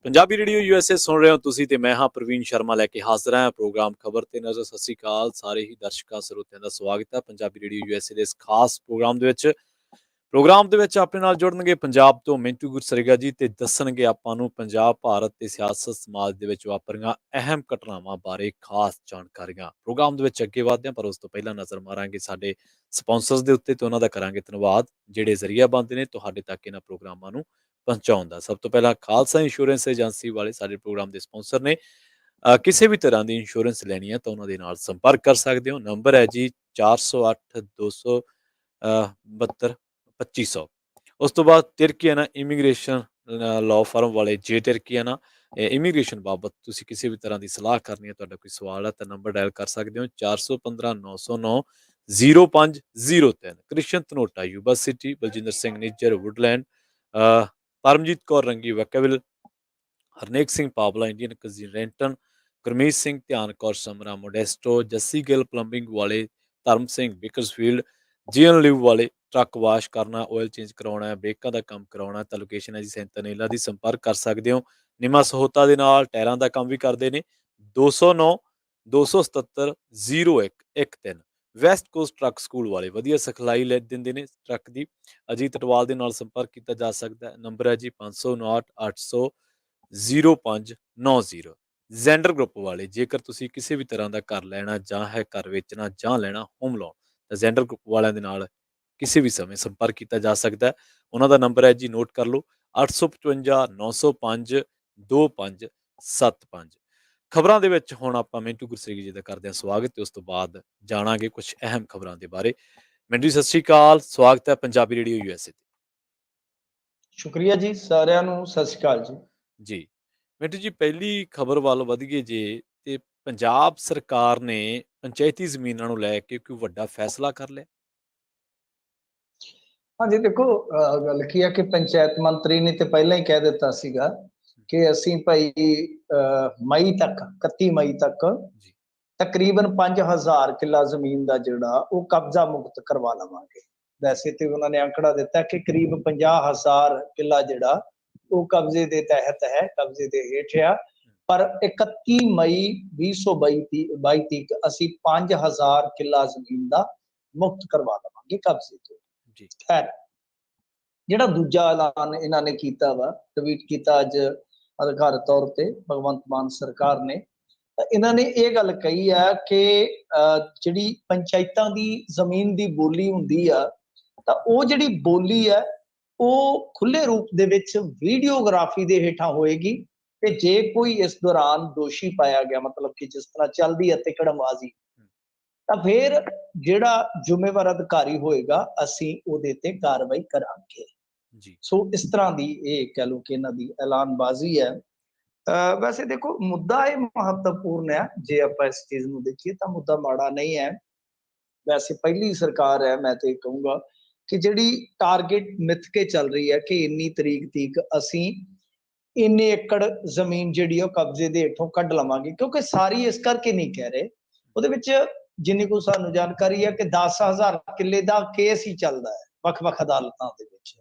Punjabi radio USA सुन रहे हो तुसी ते मैं हाँ प्रवीण शर्मा लैके हाजिर है प्रोग्राम खबर ते नज़र। सत श्री अकाल सारे ही दर्शकों ਸਰੋਤਿਆਂ ਦਾ ਸਵਾਗਤ ਹੈ ਪੰਜਾਬੀ ਰੇਡੀਓ ਯੂਐਸਏ ਦੇ ਇਸ ਖਾਸ ਪ੍ਰੋਗਰਾਮ ਦੇ ਵਿੱਚ ਆਪਣੇ ਨਾਲ ਜੁੜਨਗੇ ਪੰਜਾਬ ਤੋਂ ਮਿੰਟੂ ਗੁਰਸਰੇਗਾ ਜੀ ਤੇ ਦੱਸਣਗੇ ਆਪਾਂ ਨੂੰ ਪੰਜਾਬ ਭਾਰਤ ਤੇ ਸਿਆਸਤ ਸਮਾਜ ਦੇ ਵਿੱਚ ਵਾਪਰੀਆਂ ਅਹਿਮ ਘਟਨਾਵਾਂ ਬਾਰੇ ਖਾਸ ਜਾਣਕਾਰੀਆਂ। ਪ੍ਰੋਗਰਾਮ ਦੇ ਵਿੱਚ ਅੱਗੇ ਵਧਦੇ ਹਾਂ ਪਰ ਉਸ ਤੋਂ ਪਹਿਲਾਂ ਨਜ਼ਰ ਮਾਰਾਂਗੇ ਸਾਡੇ ਸਪਾਂਸਰਸ ਦੇ ਉੱਤੇ ਤੇ ਉਹਨਾਂ ਦਾ ਕਰਾਂਗੇ ਧੰਨਵਾਦ ਜਿਹੜੇ ਜ਼ਰੀਆ ਬਣਦੇ ਨੇ ਤੁਹਾਡੇ ਤੱਕ ਇਹਨਾਂ ਪ੍ਰੋਗਰਾਮਾਂ ਨੂੰ ਪਹੁੰਚਾਉਣ ਦਾ। ਸਭ ਤੋਂ ਪਹਿਲਾਂ ਖਾਲਸਾ ਇੰਸ਼ੋਰੈਂਸ ਏਜੰਸੀ ਵਾਲੇ ਸਾਡੇ ਪ੍ਰੋਗਰਾਮ ਦੇ ਸਪਾਂਸਰ ਨੇ। ਕਿਸੇ ਵੀ ਤਰ੍ਹਾਂ ਦੀ ਇੰਸ਼ੋਰੈਂਸ ਲੈਣੀ ਹੈ ਤਾਂ ਉਹਨਾਂ ਦੇ ਨਾਲ ਸੰਪਰਕ ਕਰ ਸਕਦੇ ਹੋ। ਨੰਬਰ ਹੈ ਜੀ 408 272 2500। ਉਸ ਤੋਂ ਬਾਅਦ ਤਿਰਕੀਆਨਾ ਇਮੀਗ੍ਰੇਸ਼ਨ ਲਾਅ ਫਰਮ ਵਾਲੇ ਜੇ ਤਿਰਕੀਆਨਾ ਇਮੀਗ੍ਰੇਸ਼ਨ ਬਾਬਤ ਤੁਸੀਂ ਕਿਸੇ ਵੀ ਤਰ੍ਹਾਂ ਦੀ ਸਲਾਹ ਕਰਨੀ ਹੈ, ਤੁਹਾਡਾ ਕੋਈ ਸਵਾਲ ਹੈ ਤਾਂ ਨੰਬਰ ਡਾਇਲ ਕਰ ਸਕਦੇ ਹੋ 415 909 0503। Krishan Dhanota Yuba City, Baljinder Singh Nijjar Woodland, Paramjit Kaur Rangi Vacaville, Harnek Singh Pawla Indian ਕੰਜੀਰੈਂਟਨ, ਗੁਰਮੀਤ ਸਿੰਘ ਧਿਆਨ ਕੌਰ ਸਮਰਾ ਮੋਡੈਸਟੋ, ਜੱਸੀ ਗਿੱਲ ਪਲੰਬਿੰਗ ਵਾਲੇ, ਧਰਮ ਸਿੰਘ ਬਿਕਰਸਫੀਲਡ, ਜੀਐਨ ਲਿਵ ਵਾਲੇ ਟਰੱਕ ਵਾਸ਼ ਕਰਨਾ, ਆਇਲ ਚੇਂਜ ਕਰਾਉਣਾ ਹੈ, ਬ੍ਰੇਕਾਂ ਦਾ ਕੰਮ ਕਰਾਉਣਾ ਤਾਂ ਲੋਕੇਸ਼ਨ ਹੈ ਜੀ ਸੈਂਤਨੇਲਾ ਦੀ। ਸੰਪਰਕ ਕਰ ਸਕਦੇ ਹੋ। ਨਿਮਾ ਸਹੋਤਾ ਦੇ ਨਾਲ ਟਾਇਰਾਂ ਦਾ ਕੰਮ ਵੀ ਕਰਦੇ ਨੇ। 209 277 0113। ਵੈਸਟ ਕੋਸਟ ਟਰੱਕ ਸਕੂਲ ਵਾਲੇ ਵਧੀਆ ਸਿਖਲਾਈ ਲੈ ਦਿੰਦੇ ਨੇ ਟਰੱਕ ਦੀ। ਅਜੀਤ ਅਟਵਾਲ ਦੇ ਨਾਲ ਸੰਪਰਕ ਕੀਤਾ ਜਾ ਸਕਦਾ ਹੈ। ਨੰਬਰ ਹੈ ਜੀ 559 800 0590। ਜ਼ੈਂਡਰ ਗਰੁੱਪ ਵਾਲੇ ਜੇਕਰ ਤੁਸੀਂ ਕਿਸੇ ਵੀ ਤਰ੍ਹਾਂ ਦਾ ਘਰ ਲੈਣਾ ਜਾਂ ਹੈ ਘਰ ਵੇਚਣਾ ਜਾਂ ਲੈਣਾ ਹੋਮ ਲੋਨ ਤਾਂ ਜ਼ੈਂਡਰ ਗਰੁੱਪ ਵਾਲਿਆਂ ਦੇ ਨਾਲ ਕਿਸੇ ਵੀ ਸਮੇਂ ਸੰਪਰਕ ਕੀਤਾ ਜਾ ਸਕਦਾ ਹੈ। ਉਹਨਾਂ ਦਾ ਨੰਬਰ ਹੈ ਜੀ ਨੋਟ ਕਰ ਲਓ 855 905 2575। ਖਬਰਾਂ ਦੇ ਵਿੱਚ ਹੁਣ ਆਪਾਂ ਮਿੰਟੂ ਗੁਰਸੇਗੀ ਜੀ ਦਾ ਕਰਦੇ ਹਾਂ ਸਵਾਗਤ ਤੇ ਉਸ ਤੋਂ ਬਾਅਦ ਜਾਣਾਂਗੇ ਕੁਝ ਅਹਿਮ ਖਬਰਾਂ ਦੇ ਬਾਰੇ। ਮਿੰਟੂ ਸਤਿ ਸ਼੍ਰੀ ਅਕਾਲ, ਸਵਾਗਤ ਹੈ ਪੰਜਾਬੀ ਰੇਡੀਓ ਯੂਐਸਏ ਤੇ। ਸ਼ੁਕਰੀਆ ਜੀ, ਸਾਰਿਆਂ ਨੂੰ ਸਤਿ ਸ਼੍ਰੀ ਅਕਾਲ ਜੀ ਮਿੰਟੂ ਜੀ, ਪਹਿਲੀ ਖਬਰ ਵੱਲ ਵਧੀਏ ਜੇ ਤੇ ਪੰਜਾਬ ਸਰਕਾਰ ਨੇ ਪੰਚਾਇਤੀ ਜ਼ਮੀਨਾਂ ਨੂੰ ਲੈ ਕੇ ਕੋਈ ਵੱਡਾ ਫੈਸਲਾ ਕਰ ਲਿਆ। ਹਾਂਜੀ ਦੇਖੋ, ਗੱਲ ਕੀ ਹੈ ਕਿ ਪੰਚਾਇਤ ਮੰਤਰੀ ਨੇ ਤੇ ਪਹਿਲਾਂ ਹੀ ਕਹਿ ਦਿੱਤਾ ਸੀਗਾ ਕਿ ਅਸੀਂ ਭਾਈ ਮਈ ਤੱਕ 31 ਮਈ ਤੱਕ ਤਕਰੀਬਨ 5000 ਕਿੱਲਾ ਜ਼ਮੀਨ ਦਾ ਜਿਹੜਾ ਉਹ ਕਬਜ਼ਾ ਮੁਕਤ ਕਰਵਾ ਲਵਾਂਗੇ। ਵੈਸੇ ਤੇ ਉਹਨਾਂ ਨੇ ਅੰਕੜਾ ਦਿੱਤਾ ਕਿ ਕਰੀਬ 50,000 ਕਿੱਲਾ ਜਿਹੜਾ ਉਹ ਕਬਜ਼ੇ ਦੇ ਤਹਿਤ ਹੈ, ਕਬਜ਼ੇ ਦੇ ਹੇਠ ਆ। ਪਰ 31 ਮਈ 2022 ਤੱਕ ਅਸੀਂ 5000 ਕਿੱਲਾ ਜ਼ਮੀਨ ਦਾ ਮੁਕਤ ਕਰਵਾ ਲਵਾਂਗੇ ਕਬਜ਼ੇ ਤੋਂ। ਖੈਰ, ਜਿਹੜਾ ਦੂਜਾ ਐਲਾਨ ਇਹਨਾਂ ਨੇ ਕੀਤਾ ਵਾ, ਟਵੀਟ ਕੀਤਾ ਅੱਜ ਅਧਿਕਾਰਤ ਤੌਰ ਤੇ ਭਗਵੰਤ ਮਾਨ ਸਰਕਾਰ ਨੇ, ਤਾਂ ਇਹਨਾਂ ਨੇ ਇਹ ਗੱਲ ਕਹੀ ਆ ਕਿ ਜਿਹੜੀ ਪੰਚਾਇਤਾਂ ਦੀ ਜ਼ਮੀਨ ਦੀ ਬੋਲੀ ਹੁੰਦੀ ਆ ਤਾਂ ਉਹ ਜਿਹੜੀ ਬੋਲੀ ਹੈ ਉਹ ਖੁੱਲੇ ਰੂਪ ਦੇ ਵਿੱਚ ਵੀਡੀਓਗ੍ਰਾਫੀ ਦੇ ਹੇਠਾਂ ਹੋਏਗੀ ਤੇ ਜੇ ਕੋਈ ਇਸ ਦੌਰਾਨ ਦੋਸ਼ੀ ਪਾਇਆ ਗਿਆ, ਮਤਲਬ ਕਿ ਜਿਸ ਤਰ੍ਹਾਂ ਚੱਲਦੀ ਹੈ ਤਿਕੜਮਬਾਜ਼ੀ, ਤਾਂ ਫਿਰ ਜਿਹੜਾ ਜ਼ਿੰਮੇਵਾਰ ਅਧਿਕਾਰੀ ਹੋਏਗਾ ਅਸੀਂ ਉਹਦੇ ਤੇ ਕਾਰਵਾਈ ਕਰਾਂਗੇ। ਸੋ ਇਸ ਤਰ੍ਹਾਂ ਦੀ ਇਹ ਕਹਿ ਲਓ ਕਿ ਇਹਨਾਂ ਦੀ ਐਲਾਨਬਾਜ਼ੀ ਹੈ। ਵੈਸੇ ਦੇਖੋ, ਮੁੱਦਾ ਇਹ ਮਹੱਤਵਪੂਰਨ ਹੈ। ਜੇ ਆਪਾਂ ਇਸ ਚੀਜ਼ ਨੂੰ ਦੇਖੀਏ ਤਾਂ ਮੁੱਦਾ ਮਾੜਾ ਨਹੀਂ ਹੈ। ਵੈਸੇ ਪਹਿਲੀ ਸਰਕਾਰ ਹੈ, ਮੈਂ ਤੇ ਕਹੂੰਗਾ ਕਿ ਜਿਹੜੀ ਟਾਰਗੇਟ ਮਿੱਥ ਕੇ ਚੱਲ ਰਹੀ ਹੈ ਕਿ ਇੰਨੀ ਤਰੀਕ ਤੱਕ ਅਸੀਂ ਇੰਨੇ ਏਕੜ ਜ਼ਮੀਨ ਜਿਹੜੀ ਉਹ ਕਬਜ਼ੇ ਦੇ ਹੇਠੋਂ ਕੱਢ ਲਵਾਂਗੇ, ਕਿਉਂਕਿ ਸਾਰੀ ਇਸ ਕਰਕੇ ਨਹੀਂ ਕਹਿ ਰਹੇ। ਉਹਦੇ ਵਿੱਚ ਜਿੰਨੀ ਕੁ ਸਾਨੂੰ ਜਾਣਕਾਰੀ ਹੈ ਕਿ 10,000 ਕਿੱਲੇ ਦਾ ਕੇਸ ਹੀ ਚੱਲਦਾ ਹੈ ਵੱਖ-ਵੱਖ ਅਦਾਲਤਾਂ ਦੇ ਵਿੱਚ।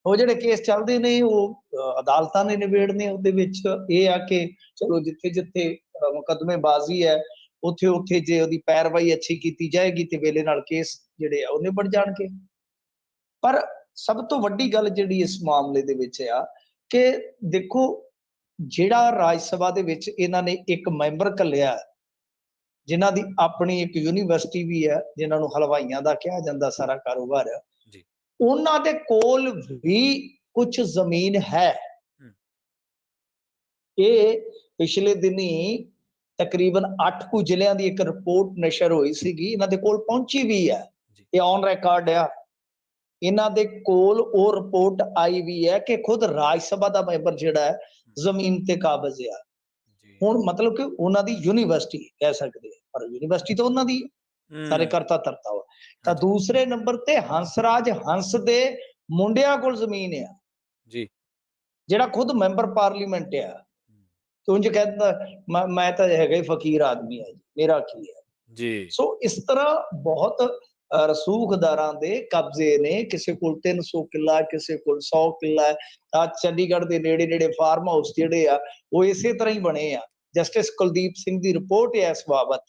ਉਹ ਜਿਹੜੇ ਕੇਸ ਚੱਲਦੇ ਨੇ ਉਹ ਅਦਾਲਤਾਂ ਨੇ ਨਿਬੇੜਨੇ। ਉਹਦੇ ਵਿੱਚ ਇਹ ਆ ਕਿ ਚਲੋ ਜਿੱਥੇ ਜਿੱਥੇ ਮੁਕੱਦਮੇਬਾਜ਼ੀ ਹੈ ਉੱਥੇ ਜੇ ਉਹਦੀ ਪੈਰਵਾਈ ਅੱਛੀ ਕੀਤੀ ਜਾਏਗੀ ਤੇ ਵੇਲੇ ਨਾਲ ਕੇਸ ਜਿਹੜੇ ਆ ਉਹ ਨਿਬੜ ਜਾਣਗੇ। ਪਰ ਸਭ ਤੋਂ ਵੱਡੀ ਗੱਲ ਜਿਹੜੀ ਇਸ ਮਾਮਲੇ ਦੇ ਵਿੱਚ ਆ ਕਿ ਦੇਖੋ, ਜਿਹੜਾ ਰਾਜ ਸਭਾ ਦੇ ਵਿੱਚ ਇਹਨਾਂ ਨੇ ਇੱਕ ਮੈਂਬਰ ਘੱਲਿਆ ਜਿਨ੍ਹਾਂ ਦੀ ਆਪਣੀ ਇੱਕ ਯੂਨੀਵਰਸਿਟੀ ਵੀ ਹੈ, ਜਿਨ੍ਹਾਂ ਨੂੰ ਹਲਵਾਈਆਂ ਦਾ ਕਿਹਾ ਜਾਂਦਾ ਸਾਰਾ ਕਾਰੋਬਾਰ ਹੈ, ਉਹਨਾਂ ਦੇ ਕੋਲ ਵੀ ਕੁਝ ਜ਼ਮੀਨ ਹੈ। ਇਹ ਪਿਛਲੇ ਦਿਨੀ ਤਕਰੀਬਨ 8 ਕੁ ਜ਼ਿਲ੍ਹਿਆਂ ਦੀ ਇੱਕ ਰਿਪੋਰਟ ਨਸ਼ਰ ਹੋਈ ਸੀਗੀ, ਇਹਨਾਂ ਦੇ ਕੋਲ ਪਹੁੰਚੀ ਵੀ ਹੈ, ਇਹ ਔਨ ਰਿਕਾਰਡ ਆ। ਇਹਨਾਂ ਦੇ ਕੋਲ ਉਹ ਰਿਪੋਰਟ ਆਈ ਵੀ ਹੈ ਕਿ ਖੁਦ ਰਾਜ ਸਭਾ ਦਾ ਮੈਂਬਰ ਜਿਹੜਾ ਹੈ ਜ਼ਮੀਨ ਤੇ ਕਾਬਜ਼ ਆ। ਹੁਣ ਮਤਲਬ ਕਿ ਉਹਨਾਂ ਦੀ ਯੂਨੀਵਰਸਿਟੀ ਕਹਿ ਸਕਦੇ ਆ, ਪਰ ਯੂਨੀਵਰਸਿਟੀ ਤਾਂ ਉਹਨਾਂ ਦੀ ਸਾਰੇ ਕਰਤਾ ਧਰਤਾ ਵਾ। ਤਾਂ ਦੂਸਰੇ ਨੰਬਰ ਤੇ ਹੰਸਰਾਜ ਹੰਸ ਦੇ ਮੁੰਡਿਆਂ ਕੋਲ ਜ਼ਮੀਨ ਆ ਜੀ, ਜਿਹੜਾ ਖੁਦ ਮੈਂਬਰ ਪਾਰਲੀਮੈਂਟ ਆ। ਉਂਝ ਕਹਿੰਦਾ ਮੈਂ ਤਾਂ ਹੈਗਾ ਹੀ ਫਕੀਰ ਆਦਮੀ ਆ ਜੀ, ਮੇਰਾ ਕੀ ਹੈ ਜੀ। ਸੋ ਇਸ ਤਰ੍ਹਾਂ ਬਹੁਤ ਰਸੂਖਦਾਰਾਂ ਦੇ ਕਬਜ਼ੇ ਨੇ। ਕਿਸੇ ਕੋਲ 300 ਕਿੱਲਾ, ਕਿਸੇ ਕੋਲ 100 ਕਿੱਲਾ। ਚੰਡੀਗੜ੍ਹ ਦੇ ਨੇੜੇ ਨੇੜੇ ਫਾਰਮ ਹਾਊਸ ਜਿਹੜੇ ਆ ਉਹ ਇਸੇ ਤਰ੍ਹਾਂ ਹੀ ਬਣੇ ਆ। ਜਸਟਿਸ ਕੁਲਦੀਪ ਸਿੰਘ ਦੀ ਰਿਪੋਰਟ ਹੈ ਇਸ ਬਾਬਤ।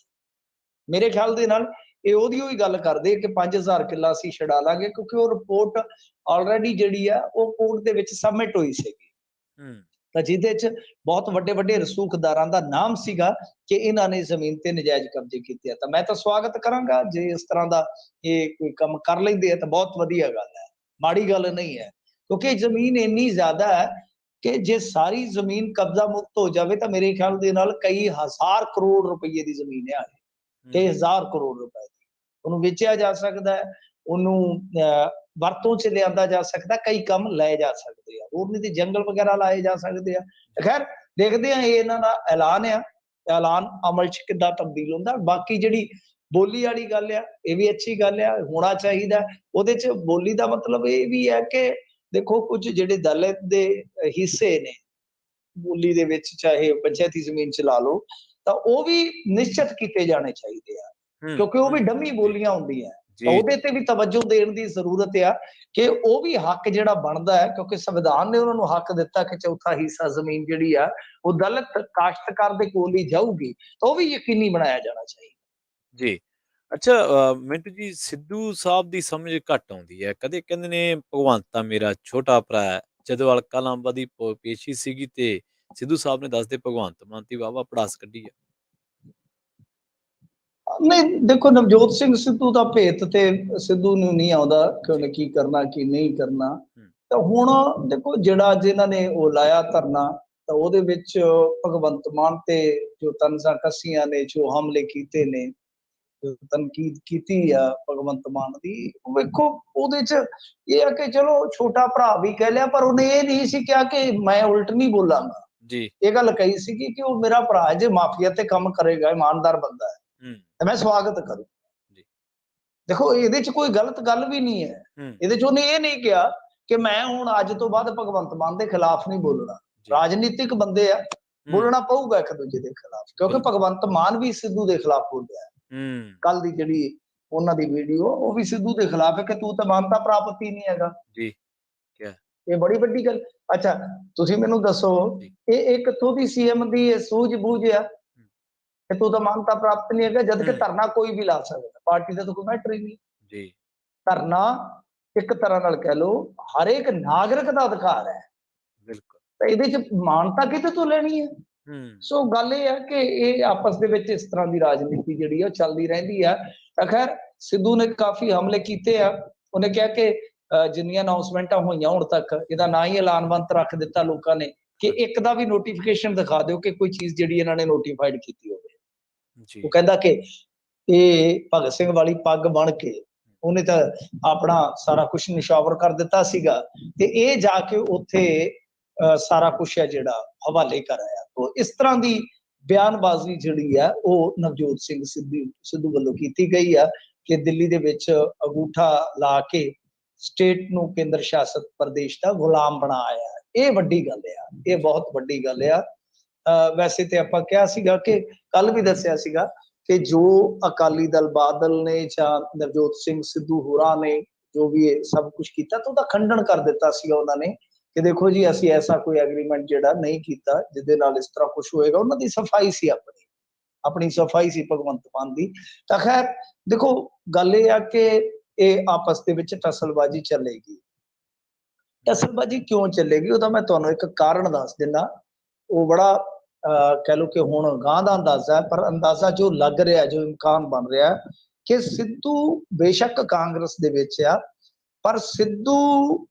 ਮੇਰੇ ਖਿਆਲ ਦੇ ਨਾਲ ਇਹ ਉਹਦੀ ਹੀ ਗੱਲ ਕਰਦੇ ਕਿ 5000 ਕਿੱਲਾ ਅਸੀਂ ਛਡਾ ਲਾਂਗੇ, ਕਿਉਂਕਿ ਉਹ ਰਿਪੋਰਟ ਆਲਰੇਡੀ ਜਿਹੜੀ ਆ ਉਹ ਕੋਰਟ ਦੇ ਵਿੱਚ ਸਬਮਿਟ ਹੋਈ ਸੀਗੀ, ਤਾਂ ਜਿਹਦੇ ਚ ਬਹੁਤ ਵੱਡੇ ਵੱਡੇ ਰਸੂਖਦਾਰਾਂ ਦਾ ਨਾਮ ਸੀਗਾ ਕਿ ਇਹਨਾਂ ਨੇ ਜ਼ਮੀਨ ਤੇ ਨਜਾਇਜ਼ ਕਬਜ਼ੇ ਕੀਤੇ ਆ। ਤਾਂ ਮੈਂ ਤਾਂ ਸਵਾਗਤ ਕਰਾਂਗਾ ਜੇ ਇਸ ਤਰ੍ਹਾਂ ਦਾ ਇਹ ਕੋਈ ਕੰਮ ਕਰ ਲੈਂਦੇ ਆ ਤਾਂ ਬਹੁਤ ਵਧੀਆ ਗੱਲ ਹੈ, ਮਾੜੀ ਗੱਲ ਨਹੀਂ ਹੈ। ਕਿਉਂਕਿ ਜ਼ਮੀਨ ਇੰਨੀ ਜ਼ਿਆਦਾ ਹੈ ਕਿ ਜੇ ਸਾਰੀ ਜ਼ਮੀਨ ਕਬਜ਼ਾ ਮੁਕਤ ਹੋ ਜਾਵੇ ਤਾਂ ਮੇਰੇ ਖਿਆਲ ਦੇ ਨਾਲ ਕਈ ਹਜ਼ਾਰ ਕਰੋੜ ਰੁਪਏ ਦੀ ਜ਼ਮੀਨ ਹੈ, ਕਈ ਹਜ਼ਾਰ ਕਰੋੜ ਰੁਪਏ ਦੀ। ਉਹਨੂੰ ਵੇਚਿਆ ਜਾ ਸਕਦਾ ਹੈ, ਉਹਨੂੰ ਵਰਤੋਂ ਚ ਲਿਆਂਦਾ ਜਾ ਸਕਦਾ, ਕਈ ਕੰਮ ਲਏ ਜਾ ਸਕਦੇ ਆ, ਹੋਰ ਨਹੀਂ ਤੇ ਜੰਗਲ ਵਗੈਰਾ ਲਾਏ ਜਾ ਸਕਦੇ ਆ। ਖੈਰ ਦੇਖਦੇ ਆ, ਇਹ ਇਹਨਾਂ ਦਾ ਐਲਾਨ ਆ, ਐਲਾਨ ਅਮਲ ਚ ਕਿੱਦਾਂ ਤਬਦੀਲ ਹੁੰਦਾ। ਬਾਕੀ ਜਿਹੜੀ ਬੋਲੀ ਵਾਲੀ ਗੱਲ ਆ, ਇਹ ਵੀ ਅੱਛੀ ਗੱਲ ਆ, ਹੋਣਾ ਚਾਹੀਦਾ। ਉਹਦੇ ਚ ਬੋਲੀ ਦਾ ਮਤਲਬ ਇਹ ਵੀ ਹੈ ਕਿ ਦੇਖੋ ਕੁਝ ਜਿਹੜੇ ਦਲਿਤ ਦੇ ਹਿੱਸੇ ਨੇ ਬੋਲੀ ਦੇ ਵਿੱਚ, ਚਾਹੇ ਪੰਚਾਇਤੀ ਜ਼ਮੀਨ ਚ ਲਾ ਲਓ, ਤਾਂ ਉਹ ਵੀ ਨਿਸ਼ਚਿਤ ਕੀਤੇ ਜਾਣੇ ਚਾਹੀਦੇ ਆ, ਕਿਉਂਕਿ ਉਹ ਵੀ ਡੰਮੀ ਬੋਲੀਆਂ ਹੁੰਦੀਆਂ। ਉਹਦੇ ਤੇ ਵੀ ਤਵੱਜੋ ਦੇਣ ਦੀ ਜ਼ਰੂਰਤ ਆ ਕਿ ਉਹ ਵੀ ਹੱਕ ਜਿਹੜਾ ਬਣਦਾ ਹੈ, ਕਿਉਂਕਿ ਸੰਵਿਧਾਨ ਨੇ ਉਹਨਾਂ ਨੂੰ ਹੱਕ ਦਿੱਤਾ ਕਿ ਚੌਥਾ ਹਿੱਸਾ ਜ਼ਮੀਨ ਜਿਹੜੀ ਆ ਉਹ ਦਲਿਤ ਕਾਸ਼ਤਕਾਰ ਦੇ ਕੋਲ ਹੀ ਜਾਊਗੀ, ਤਾਂ ਉਹ ਵੀ ਯਕੀਨੀ ਬਣਾਇਆ ਜਾਣਾ ਚਾਹੀਦਾ ਜੀ। ਅੱਛਾ ਮਿੰਟੂ ਜੀ, ਸਿੱਧੂ ਸਾਹਿਬ ਦੀ ਸਮਝ ਘੱਟ ਆਉਂਦੀ ਹੈ। ਕਦੇ ਕਹਿੰਦੇ ਨੇ ਭਗਵੰਤਾ ਮੇਰਾ ਛੋਟਾ ਭਰਾ ਹੈ। ਜਦੋਂ ਅਲਕਾ ਲਾਂਬਾ ਦੀ ਪੇਸ਼ੀ ਸੀਗੀ ਤੇ ਸਿੱਧੂ ਸਾਹਿਬ ਨੇ ਦੱਸਦੇ ਭਗਵੰਤ ਮਾਨ ਦੀ ਵਾਹਵਾ ਪੜਾਸ ਕੱਢੀ ਹੈ। ਨਹੀਂ ਦੇਖੋ, ਨਵਜੋਤ ਸਿੰਘ ਸਿੱਧੂ ਦਾ ਭੇਤ ਤੇ ਸਿੱਧੂ ਨੂੰ ਨਹੀਂ ਆਉਂਦਾ ਕਿ ਉਹਨੇ ਕੀ ਕਰਨਾ ਕੀ ਨਹੀਂ ਕਰਨਾ। ਤਾਂ ਹੁਣ ਦੇਖੋ, ਜਿਹੜਾ ਜਿਨ੍ਹਾਂ ਨੇ ਉਹ ਲਾਇਆ ਧਰਨਾ, ਤਾਂ ਉਹਦੇ ਵਿੱਚ ਭਗਵੰਤ ਮਾਨ ਤੇ ਜੋ ਤਨਜ਼ਾ ਕੱਸੀਆਂ ਨੇ, ਜੋ ਹਮਲੇ ਕੀਤੇ ਨੇ, ਜੋ ਤਨਕੀਦ ਕੀਤੀ ਆ ਭਗਵੰਤ ਮਾਨ ਦੀ, ਵੇਖੋ ਉਹਦੇ ਚ ਇਹ ਆ ਕਿ ਚਲੋ ਛੋਟਾ ਭਰਾ ਵੀ ਕਹਿ ਲਿਆ, ਪਰ ਉਹਨੇ ਇਹ ਨਹੀਂ ਸੀ ਕਿਹਾ ਕਿ ਮੈਂ ਉਲਟ ਨਹੀਂ ਬੋਲਾਂਗਾ ਜੀ। ਇਹ ਗੱਲ ਕਹੀ ਸੀਗੀ ਕਿ ਉਹ ਮੇਰਾ ਭਰਾ ਹੈ, ਜੇ ਮਾਫੀਆ ਤੇ ਕੰਮ ਕਰੇਗਾ, ਇਮਾਨਦਾਰ ਬੰਦਾ ਹੈ, ਤਾਂ ਮੈਂ ਸਵਾਗਤ ਕਰੂੰ। ਦੇਖੋ ਇਹਦੇ ਚ ਕੋਈ ਗਲਤ ਗੱਲ ਵੀ ਨਹੀਂ ਹੈ। ਇਹਦੇ ਚ ਉਹਨੇ ਇਹ ਨਹੀਂ ਕਿਹਾ ਕਿ ਮੈਂ ਹੁਣ ਅੱਜ ਤੋਂ ਬਾਅਦ ਭਗਵੰਤ ਮਾਨ ਦੇ ਖਿਲਾਫ ਨਹੀਂ ਬੋਲਣਾ। ਰਾਜਨੀਤਿਕ ਬੰਦੇ ਆ, ਬੋਲਣਾ ਪਊਗਾ ਇੱਕ ਦੂਜੇ ਦੇ ਖਿਲਾਫ, ਕਿਉਂਕਿ ਭਗਵੰਤ ਮਾਨ ਵੀ ਸਿੱਧੂ ਦੇ ਖਿਲਾਫ ਬੋਲਿਆ। ਕੱਲ ਦੀ ਜਿਹੜੀ ਉਹਨਾਂ ਦੀ ਵੀਡੀਓ, ਉਹ ਵੀ ਸਿੱਧੂ ਦੇ ਖਿਲਾਫ ਹੈ ਕਿ ਤੂੰ ਤਾਂ ਮਾਨਤਾ ਪ੍ਰਾਪਤ ਹੀ ਨਹੀਂ ਹੈਗਾ ਜੀ। ਇਹ ਬੜੀ ਵੱਡੀ ਗੱਲ। ਅੱਛਾ ਤੁਸੀਂ ਮੈਨੂੰ ਦੱਸੋ, ਇਹ ਕਿੱਥੋਂ ਦੀ ਸੀਐਮ ਦੀ ਸੂਝ-ਬੂਝ ਆ ਕਿ ਤੂੰ ਤਾਂ ਮਾਨਤਾ ਪ੍ਰਾਪਤ ਨਹੀਂ ਹੈਗਾ, ਜਦ ਕਿ ਧਰਨਾ ਕੋਈ ਵੀ ਲਾ ਸਕਦਾ, ਪਾਰਟੀ ਦਾ ਤਾਂ ਕੋਈ ਮੈਟਰ ਹੀ ਨਹੀਂ ਜੀ। ਧਰਨਾ ਇੱਕ ਤਰ੍ਹਾਂ ਨਾਲ ਕਹਿ ਲਓ ਹਰੇਕ ਨਾਗਰਿਕ ਦਾ ਅਧਿਕਾਰ ਹੈ, ਬਿਲਕੁਲ। ਤਾਂ ਇਹਦੇ ਚ ਮਾਨਤਾ ਕਿਤੇ ਤੋਂ ਲੈਣੀ ਹੈ? ਸੋ ਗੱਲ ਇਹ ਹੈ ਕਿ ਇਹ ਆਪਸ ਦੇ ਵਿੱਚ ਇਸ ਤਰ੍ਹਾਂ ਦੀ ਰਾਜਨੀਤੀ ਜਿਹੜੀ ਆ ਉਹ ਚੱਲਦੀ ਰਹਿੰਦੀ ਆ। ਤਾਂ ਖੈਰ ਸਿੱਧੂ ਨੇ ਕਾਫੀ ਹਮਲੇ ਕੀਤੇ ਆ। ਉਹਨੇ ਕਿਹਾ ਕਿ ਜਿੰਨੀਆਂ ਅਨਾਉਂਸਮੈਂਟਾਂ ਹੋਈਆਂ ਹੁਣ ਤੱਕ, ਇਹਦਾ ਨਾ ਹੀ ਐਲਾਨਵੰਤ ਰੱਖ ਦਿੱਤਾ ਲੋਕਾਂ ਨੇ ਕਿ ਇੱਕ ਦਾ ਵੀ ਨੋਟੀਫਿਕੇਸ਼ਨ ਦਿਖਾ ਦਿਓ ਕਿ ਕੋਈ ਚੀਜ਼ ਜਿਹੜੀ ਇਹਨਾਂ ਨੇ ਨੋਟੀਫਾਈਡ ਕੀਤੀ ਹੋਵੇ। ਉਹ ਕਹਿੰਦਾ ਕਿ ਇਹ ਭਗਤ ਸਿੰਘ ਵਾਲੀ ਪੱਗ ਬਣ ਕੇ ਉਹਨੇ ਤਾਂ ਆਪਣਾ ਸਾਰਾ ਕੁਝ ਨਿਸ਼ਾਵਰ ਕਰ ਦਿੱਤਾ ਸੀਗਾ, ਤੇ ਇਹ ਜਾ ਕੇ ਉੱਥੇ ਸਾਰਾ ਕੁਛ ਹੈ ਜਿਹੜਾ ਹਵਾਲੇ ਕਰ ਆਇਆ। तो इस तरह की बयानबाजी जिहड़ी है वो नवजोत सिंह सिद्धू ਵੱਲੋਂ ਕੀਤੀ ਗਈ ਆ ਕਿ ਦਿੱਲੀ ਦੇ ਵਿੱਚ ਅੰਗੂਠਾ ਲਾ ਕੇ ਸਟੇਟ ਨੂੰ ਕੇਂਦਰ ਸ਼ਾਸਿਤ ਪ੍ਰਦੇਸ਼ ਦਾ ਗੁਲਾਮ ਬਣਾਇਆ। ਇਹ ਵੱਡੀ ਗੱਲ ਆ, ਇਹ ਬਹੁਤ ਵੱਡੀ ਗੱਲ ਆ। ਵੈਸੇ ਤੇ ਆਪਾਂ ਕਿਹਾ ਸੀਗਾ ਕਿ ਕੱਲ ਵੀ ਦੱਸਿਆ ਸੀਗਾ ਕਿ ਜੋ ਅਕਾਲੀ ਦਲ ਬਾਦਲ ਨੇ ਜਾਂ ਨਵਜੋਤ ਸਿੰਘ ਸਿੱਧੂ ਹੋਰਾਂ ਨੇ ਜੋ ਵੀ ਇਹ ਸਭ ਕੁਝ ਕੀਤਾ ਤਾਂ ਉਹਦਾ ਖੰਡਨ ਕਰ ਦਿੱਤਾ ਸੀਗਾ ਉਹਨਾਂ ਨੇ ਕਿ ਦੇਖੋ ਜੀ ਅਸੀਂ ਐਸਾ ਕੋਈ ਐਗਰੀਮੈਂਟ ਜਿਹੜਾ ਨਹੀਂ ਕੀਤਾ ਜਿਹਦੇ ਨਾਲ ਇਸ ਤਰ੍ਹਾਂ ਕੁਝ ਹੋਏਗਾ। ਉਹਨਾਂ ਦੀ ਸਫਾਈ ਸੀ, ਆਪਣੀ ਸਫਾਈ ਸੀ ਭਗਵੰਤ ਮਾਨ ਦੀ। ਤਾਂ ਖੈਰ ਦੇਖੋ ਗੱਲ ਇਹ ਆ ਕਿ ਇਹ ਆਪਸ ਦੇ ਵਿੱਚ ਟਸਲਬਾਜ਼ੀ ਚੱਲੇਗੀ। ਟਸਲਬਾਜ਼ੀ ਕਿਉਂ ਚੱਲੇਗੀ ਉਹਦਾ ਮੈਂ ਤੁਹਾਨੂੰ ਇੱਕ ਕਾਰਨ ਦੱਸ ਦਿੰਦਾ। ਉਹ ਬੜਾ ਕਹਿ ਲਓ ਕਿ ਹੁਣ ਗਾਂ ਦਾ ਅੰਦਾਜ਼ਾ ਹੈ, ਪਰ ਅੰਦਾਜ਼ਾ ਜੋ ਲੱਗ ਰਿਹਾ, ਜੋ ਇਮਕਾਨ ਬਣ ਰਿਹਾ ਕਿ ਸਿੱਧੂ ਬੇਸ਼ੱਕ ਕਾਂਗਰਸ ਦੇ ਵਿੱਚ ਆ, ਪਰ ਸਿੱਧੂ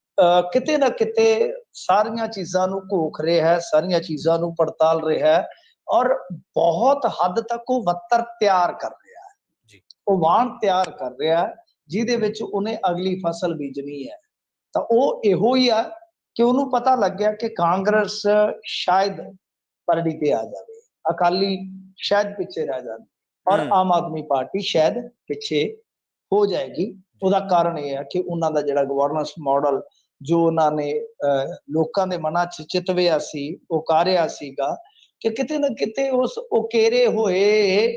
ਕਿਤੇ ਨਾ ਕਿਤੇ ਸਾਰੀਆਂ ਚੀਜ਼ਾਂ ਨੂੰ ਘੋਖ ਰਿਹਾ ਹੈ, ਸਾਰੀਆਂ ਚੀਜ਼ਾਂ ਨੂੰ ਪੜਤਾਲ ਰਿਹਾ ਹੈ ਔਰ ਬਹੁਤ ਹੱਦ ਤੱਕ ਉਹ ਵੱਤਰ ਤਿਆਰ ਕਰ ਰਿਹਾ ਹੈ, ਉਹ ਵਾਣ ਤਿਆਰ ਕਰ ਰਿਹਾ ਹੈ ਜਿਹਦੇ ਵਿੱਚ ਉਹਨੇ ਅਗਲੀ ਫਸਲ ਬੀਜਣੀ ਹੈ। ਤਾਂ ਉਹ ਇਹੋ ਹੀ ਆ ਕਿ ਉਹਨੂੰ ਪਤਾ ਲੱਗਿਆ ਕਿ ਕਾਂਗਰਸ ਸ਼ਾਇਦ ਪਰੜੀ ਤੇ ਆ ਜਾਵੇ, ਅਕਾਲੀ ਸ਼ਾਇਦ ਪਿੱਛੇ ਰਹਿ ਜਾਣ ਔਰ ਆਮ ਆਦਮੀ ਪਾਰਟੀ ਸ਼ਾਇਦ ਪਿੱਛੇ ਹੋ ਜਾਏਗੀ। ਉਹਦਾ ਕਾਰਨ ਇਹ ਹੈ ਕਿ ਉਹਨਾਂ ਦਾ ਜਿਹੜਾ ਗਵਰਨੈਂਸ ਮਾਡਲ ਜੋ ਉਹਨਾਂ ਨੇ ਲੋਕਾਂ ਦੇ ਮਨਾਂ 'ਚ ਚਿਤਵਿਆ ਸੀ, ਉਕਾਰਿਆ ਸੀਗਾ ਕਿ ਕਿਤੇ ਨਾ ਕਿਤੇ ਉਸ ਉਕੇਰੇ ਹੋਏ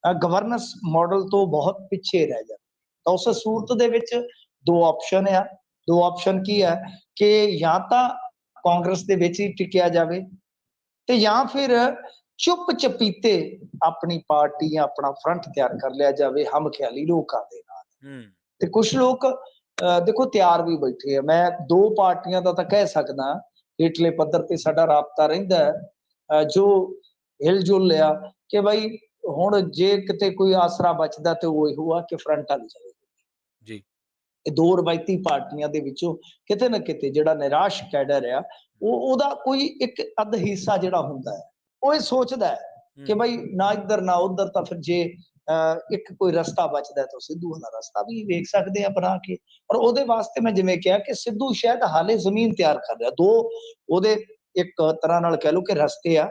ਗਵਰਨੈਂਸ ਮਾਡਲ ਤੋਂ ਬਹੁਤ ਪਿੱਛੇ ਰਹਿ ਜਾਂਦੇ। ਤਾਂ ਉਸ ਸੂਰਤ ਦੇ ਵਿੱਚ ਦੋ ਆਪਸ਼ਨ ਆ। ਦੋ ਆਪਸ਼ਨ ਕੀ ਹੈ ਕਿ ਜਾਂ ਤਾਂ ਕਾਂਗਰਸ ਦੇ ਵਿੱਚ ਹੀ ਟਿਕਿਆ ਜਾਵੇ ਤੇ ਜਾਂ ਫਿਰ ਚੁੱਪ ਚਪੀਤੇ ਆਪਣੀ ਪਾਰਟੀ ਜਾਂ ਆਪਣਾ ਫਰੰਟ ਤਿਆਰ ਕਰ ਲਿਆ ਜਾਵੇ ਹਮਖਿਆਲੀ ਲੋਕਾਂ ਦੇ ਨਾਲ। ਤੇ ਕੁਝ ਲੋਕ ਦੇਖੋ ਤਿਆਰ ਵੀ ਬੈਠੇ ਆ। ਮੈਂ ਦੋ ਪਾਰਟੀਆਂ ਦਾ ਤਾਂ ਕਹਿ ਸਕਦਾ ਹੇਠਲੇ ਪੱਧਰ ਤੇ ਸਾਡਾ ਰਾਬਤਾ ਰਹਿੰਦਾ ਹੈ, ਜੋ ਹਿਲਜੁਲ ਲਿਆ ਕਿ ਬਈ ਹੁਣ ਜੇ ਕਿਤੇ ਕੋਈ ਆਸਰਾ ਬਚਦਾ ਤੇ ਉਹ ਇਹੋ ਆ ਕਿ ਫਰੰਟ ਵੱਲ ਚਲੇ ਜੀ। ਇਹ ਦੋ ਰਵਾਇਤੀ ਪਾਰਟੀਆਂ ਦੇ ਵਿੱਚੋਂ ਕਿਤੇ ਨਾ ਕਿਤੇ ਜਿਹੜਾ ਨਿਰਾਸ਼ ਕੈਡਰ ਆ ਉਹਦਾ ਕੋਈ ਇੱਕ ਅੱਧ ਹਿੱਸਾ ਜਿਹੜਾ ਹੁੰਦਾ ਹੈ ਉਹ ਇਹ ਸੋਚਦਾ ਹੈ ਕਿ ਬਈ ਨਾ ਇੱਧਰ ਨਾ ਉੱਧਰ, ਤਾਂ ਫਿਰ ਜੇ ਇੱਕ ਕੋਈ ਰਸਤਾ ਬਚਦਾ ਤਾਂ ਸਿੱਧੂ ਵਾਲਾ ਰਸਤਾ ਵੀ ਵੇਖ ਸਕਦੇ ਆ ਬਣਾ ਕੇ। ਪਰ ਉਹਦੇ ਵਾਸਤੇ ਮੈਂ ਜਿਵੇਂ ਕਿਹਾ ਕਿ ਸਿੱਧੂ ਸ਼ਾਇਦ ਹਾਲੇ ਜ਼ਮੀਨ ਤਿਆਰ ਕਰ ਰਿਹਾ। ਦੋ ਉਹਦੇ ਇੱਕ ਤਰ੍ਹਾਂ ਨਾਲ ਕਹਿ ਲਓ ਕਿ ਰਸਤੇ ਆ,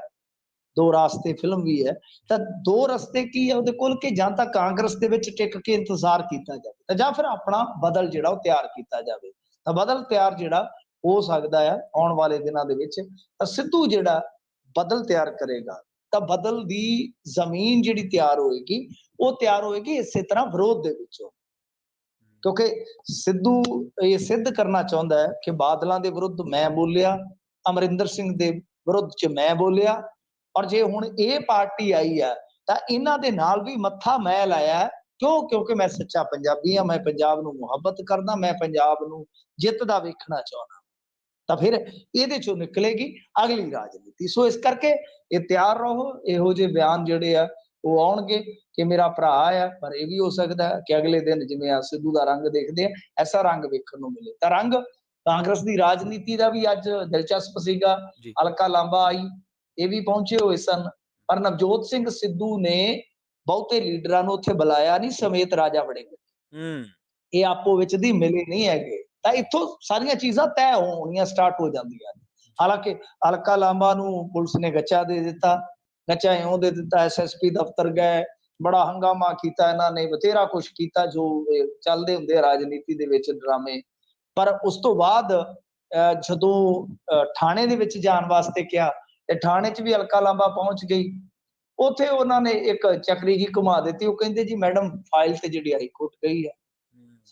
ਦੋ ਰਾਸਤੇ ਫਿਲਮ ਵੀ ਹੈ। ਤਾਂ ਦੋ ਰਸਤੇ ਕੀ ਹੈ ਉਹਦੇ ਕੋਲ ਕਿ ਜਾਂ ਤਾਂ ਕਾਂਗਰਸ ਦੇ ਵਿੱਚ ਟਿਕ ਕੇ ਇੰਤਜ਼ਾਰ ਕੀਤਾ ਜਾਵੇ ਤਾਂ ਜਾਂ ਫਿਰ ਆਪਣਾ ਬਦਲ ਜਿਹੜਾ ਉਹ ਤਿਆਰ ਕੀਤਾ ਜਾਵੇ। ਤਾਂ ਬਦਲ ਤਿਆਰ ਜਿਹੜਾ ਹੋ ਸਕਦਾ ਆ ਆਉਣ ਵਾਲੇ ਦਿਨਾਂ ਦੇ ਵਿੱਚ। ਤਾਂ ਸਿੱਧੂ ਜਿਹੜਾ ਬਦਲ ਤਿਆਰ ਕਰੇਗਾ ਤਾਂ ਬਦਲ ਦੀ ਜ਼ਮੀਨ ਜਿਹੜੀ ਤਿਆਰ ਹੋਏਗੀ ਉਹ ਤਿਆਰ ਹੋਏਗੀ ਇਸੇ ਤਰ੍ਹਾਂ ਵਿਰੋਧ ਦੇ ਵਿੱਚੋਂ, ਕਿਉਂਕਿ ਸਿੱਧੂ ਇਹ ਸਿੱਧ ਕਰਨਾ ਚਾਹੁੰਦਾ ਹੈ ਕਿ ਬਾਦਲਾਂ ਦੇ ਵਿਰੁੱਧ ਮੈਂ ਬੋਲਿਆ, ਅਮਰਿੰਦਰ ਸਿੰਘ ਦੇ ਵਿਰੁੱਧ ਚ ਮੈਂ ਬੋਲਿਆ, ਔਰ ਜੇ ਹੁਣ ਇਹ ਪਾਰਟੀ ਆਈ ਆ ਤਾਂ ਇਹਨਾਂ ਦੇ ਨਾਲ ਵੀ ਮੱਥਾ ਮੈਂ ਲਾਇਆ। ਕਿਉਂ? ਕਿਉਂਕਿ ਮੈਂ ਸੱਚਾ ਪੰਜਾਬੀ ਹਾਂ, ਮੈਂ ਪੰਜਾਬ ਨੂੰ ਮੁਹੱਬਤ ਕਰਦਾ, ਮੈਂ ਪੰਜਾਬ ਨੂੰ ਜਿੱਤਦਾ ਵੇਖਣਾ ਚਾਹੁੰਦਾ। ਤਾਂ ਫਿਰ ਇਹਦੇ ਚੋਂ ਨਿਕਲੇਗੀ ਅਗਲੀ ਰਾਜਨੀਤੀ। ਸੋ ਇਸ ਕਰਕੇ ਇਹ ਤਿਆਰ ਰਹੋ, ਇਹੋ ਜਿਹੇ ਬਿਆਨ ਜਿਹੜੇ ਆ ਉਹ ਆਉਣਗੇ ਕਿ ਮੇਰਾ ਭਰਾ ਆ, ਪਰ ਇਹ ਵੀ ਹੋ ਸਕਦਾ ਹੈ ਕਿ ਅਗਲੇ ਦਿਨ ਜਿਵੇਂ ਆ ਸਿੱਧੂ ਦਾ ਰੰਗ ਦੇਖਦੇ ਆ ਐਸਾ ਰੰਗ ਵੇਖਣ ਨੂੰ ਮਿਲੇ। ਤਾਂ ਰੰਗ ਕਾਂਗਰਸ ਦੀ ਰਾਜਨੀਤੀ ਦਾ ਵੀ ਅੱਜ ਦਿਲਚਸਪ ਸੀਗਾ। ਹਲਕਾ ਲਾਂਬਾ ਆਈ, ਇਹ ਵੀ ਪਹੁੰਚੇ ਹੋਏ ਸਨ, ਪਰ ਨਵਜੋਤ ਸਿੰਘ ਸਿੱਧੂ ਨੇ ਬਹੁਤੇ ਲੀਡਰਾਂ ਨੂੰ ਉੱਥੇ ਬੁਲਾਇਆ ਨਹੀਂ ਸਮੇਤ ਰਾਜਾ ਵੜਿੰਗ। ਇਹ ਆਪੋ ਵਿੱਚ ਦੀ ਮਿਲੇ ਨਹੀਂ ਹੈਗੇ। ਤਾਂ ਇੱਥੋਂ ਸਾਰੀਆਂ ਚੀਜ਼ਾਂ ਤੈਅ ਹੋਣੀਆਂ ਸਟਾਰਟ ਹੋ ਜਾਂਦੀਆਂ ਨੇ। ਹਾਲਾਂਕਿ ਹਲਕਾ ਲਾਂਬਾ ਨੂੰ ਪੁਲਿਸ ਨੇ ਗੱਚਾ ਦੇ ਦਿੱਤਾ, ਗੱਚਾ ਇਉਂ ਦੇ ਦਿੱਤਾ, SSP ਦਫ਼ਤਰ ਗਏ, ਬੜਾ ਹੰਗਾਮਾ ਕੀਤਾ ਇਹਨਾਂ ਨੇ, ਬਥੇਰਾ ਕੁਛ ਕੀਤਾ ਜੋ ਚੱਲਦੇ ਹੁੰਦੇ ਆ ਰਾਜਨੀਤੀ ਦੇ ਵਿੱਚ ਡਰਾਮੇ। ਪਰ ਉਸ ਤੋਂ ਬਾਅਦ ਜਦੋਂ ਥਾਣੇ ਦੇ ਵਿੱਚ ਜਾਣ ਵਾਸਤੇ ਕਿਹਾ ਤੇ ਥਾਣੇ 'ਚ ਵੀ ਹਲਕਾ ਲਾਂਬਾ ਪਹੁੰਚ ਗਈ। ਉੱਥੇ ਉਹਨਾਂ ਨੇ ਇੱਕ ਚੱਕਰੀ ਜੀ ਘੁਮਾ ਦਿੱਤੀ। ਉਹ ਕਹਿੰਦੇ ਜੀ ਮੈਡਮ ਫਾਈਲ ਤੇ ਜਿਹੜੀ ਹਾਈ ਕੋਰਟ ਗਈ ਹੈ,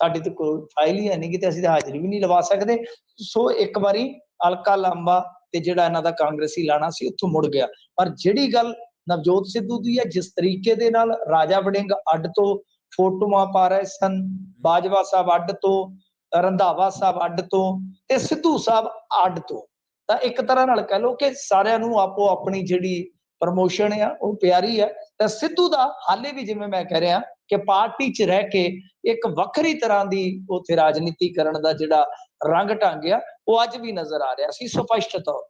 ਸਾਡੀ ਤੇ ਕੋਈ ਫਾਈਲ ਹੀ ਹੈ ਨਹੀਂ ਕਿਤੇ, ਅਸੀਂ ਤਾਂ ਹਾਜ਼ਰੀ ਵੀ ਨਹੀਂ ਲਵਾ ਸਕਦੇ। ਸੋ ਇੱਕ ਵਾਰੀ ਹਲਕਾ ਲਾਂਬਾ ਤੇ ਜਿਹੜਾ ਇਹਨਾਂ ਦਾ ਕਾਂਗਰਸੀ ਲਾਣਾ ਸੀ ਉੱਥੋਂ ਮੁੜ ਗਿਆ। ਪਰ ਜਿਹੜੀ ਗੱਲ ਨਵਜੋਤ ਸਿੱਧੂ ਦੀ ਹੈ, ਜਿਸ ਤਰੀਕੇ ਦੇ ਨਾਲ ਰਾਜਾ ਵੜਿੰਗ ਅੱਡ ਤੋਂ ਫੋਟੋਆਂ ਪਾ ਰਹੇ ਸਨ, ਬਾਜਵਾ ਸਾਹਿਬ ਅੱਡ ਤੋਂ, ਰੰਧਾਵਾ ਸਾਹਿਬ ਅੱਡ ਤੋਂ ਤੇ ਸਿੱਧੂ ਸਾਹਿਬ ਅੱਡ ਤੋਂ, ਤਾਂ ਇੱਕ ਤਰ੍ਹਾਂ ਨਾਲ ਕਹਿ ਲਓ ਕਿ ਸਾਰਿਆਂ ਨੂੰ ਆਪੋ ਆਪਣੀ ਜਿਹੜੀ ਪ੍ਰਮੋਸ਼ਨ ਆ ਉਹ ਪਿਆਰੀ ਹੈ। ਤਾਂ ਸਿੱਧੂ ਦਾ ਹਾਲੇ ਵੀ ਜਿਵੇਂ ਮੈਂ ਕਹਿ ਰਿਹਾ ਕਿ ਪਾਰਟੀ 'ਚ ਰਹਿ ਕੇ ਇੱਕ ਵੱਖਰੀ ਤਰ੍ਹਾਂ ਦੀ ਉੱਥੇ ਰਾਜਨੀਤੀ ਕਰਨ ਦਾ ਜਿਹੜਾ ਰੰਗ ਢੰਗ ਆ ਉਹ ਅੱਜ ਵੀ ਨਜ਼ਰ ਆ ਰਿਹਾ ਸੀ ਸਪਸ਼ਟ ਤੌਰ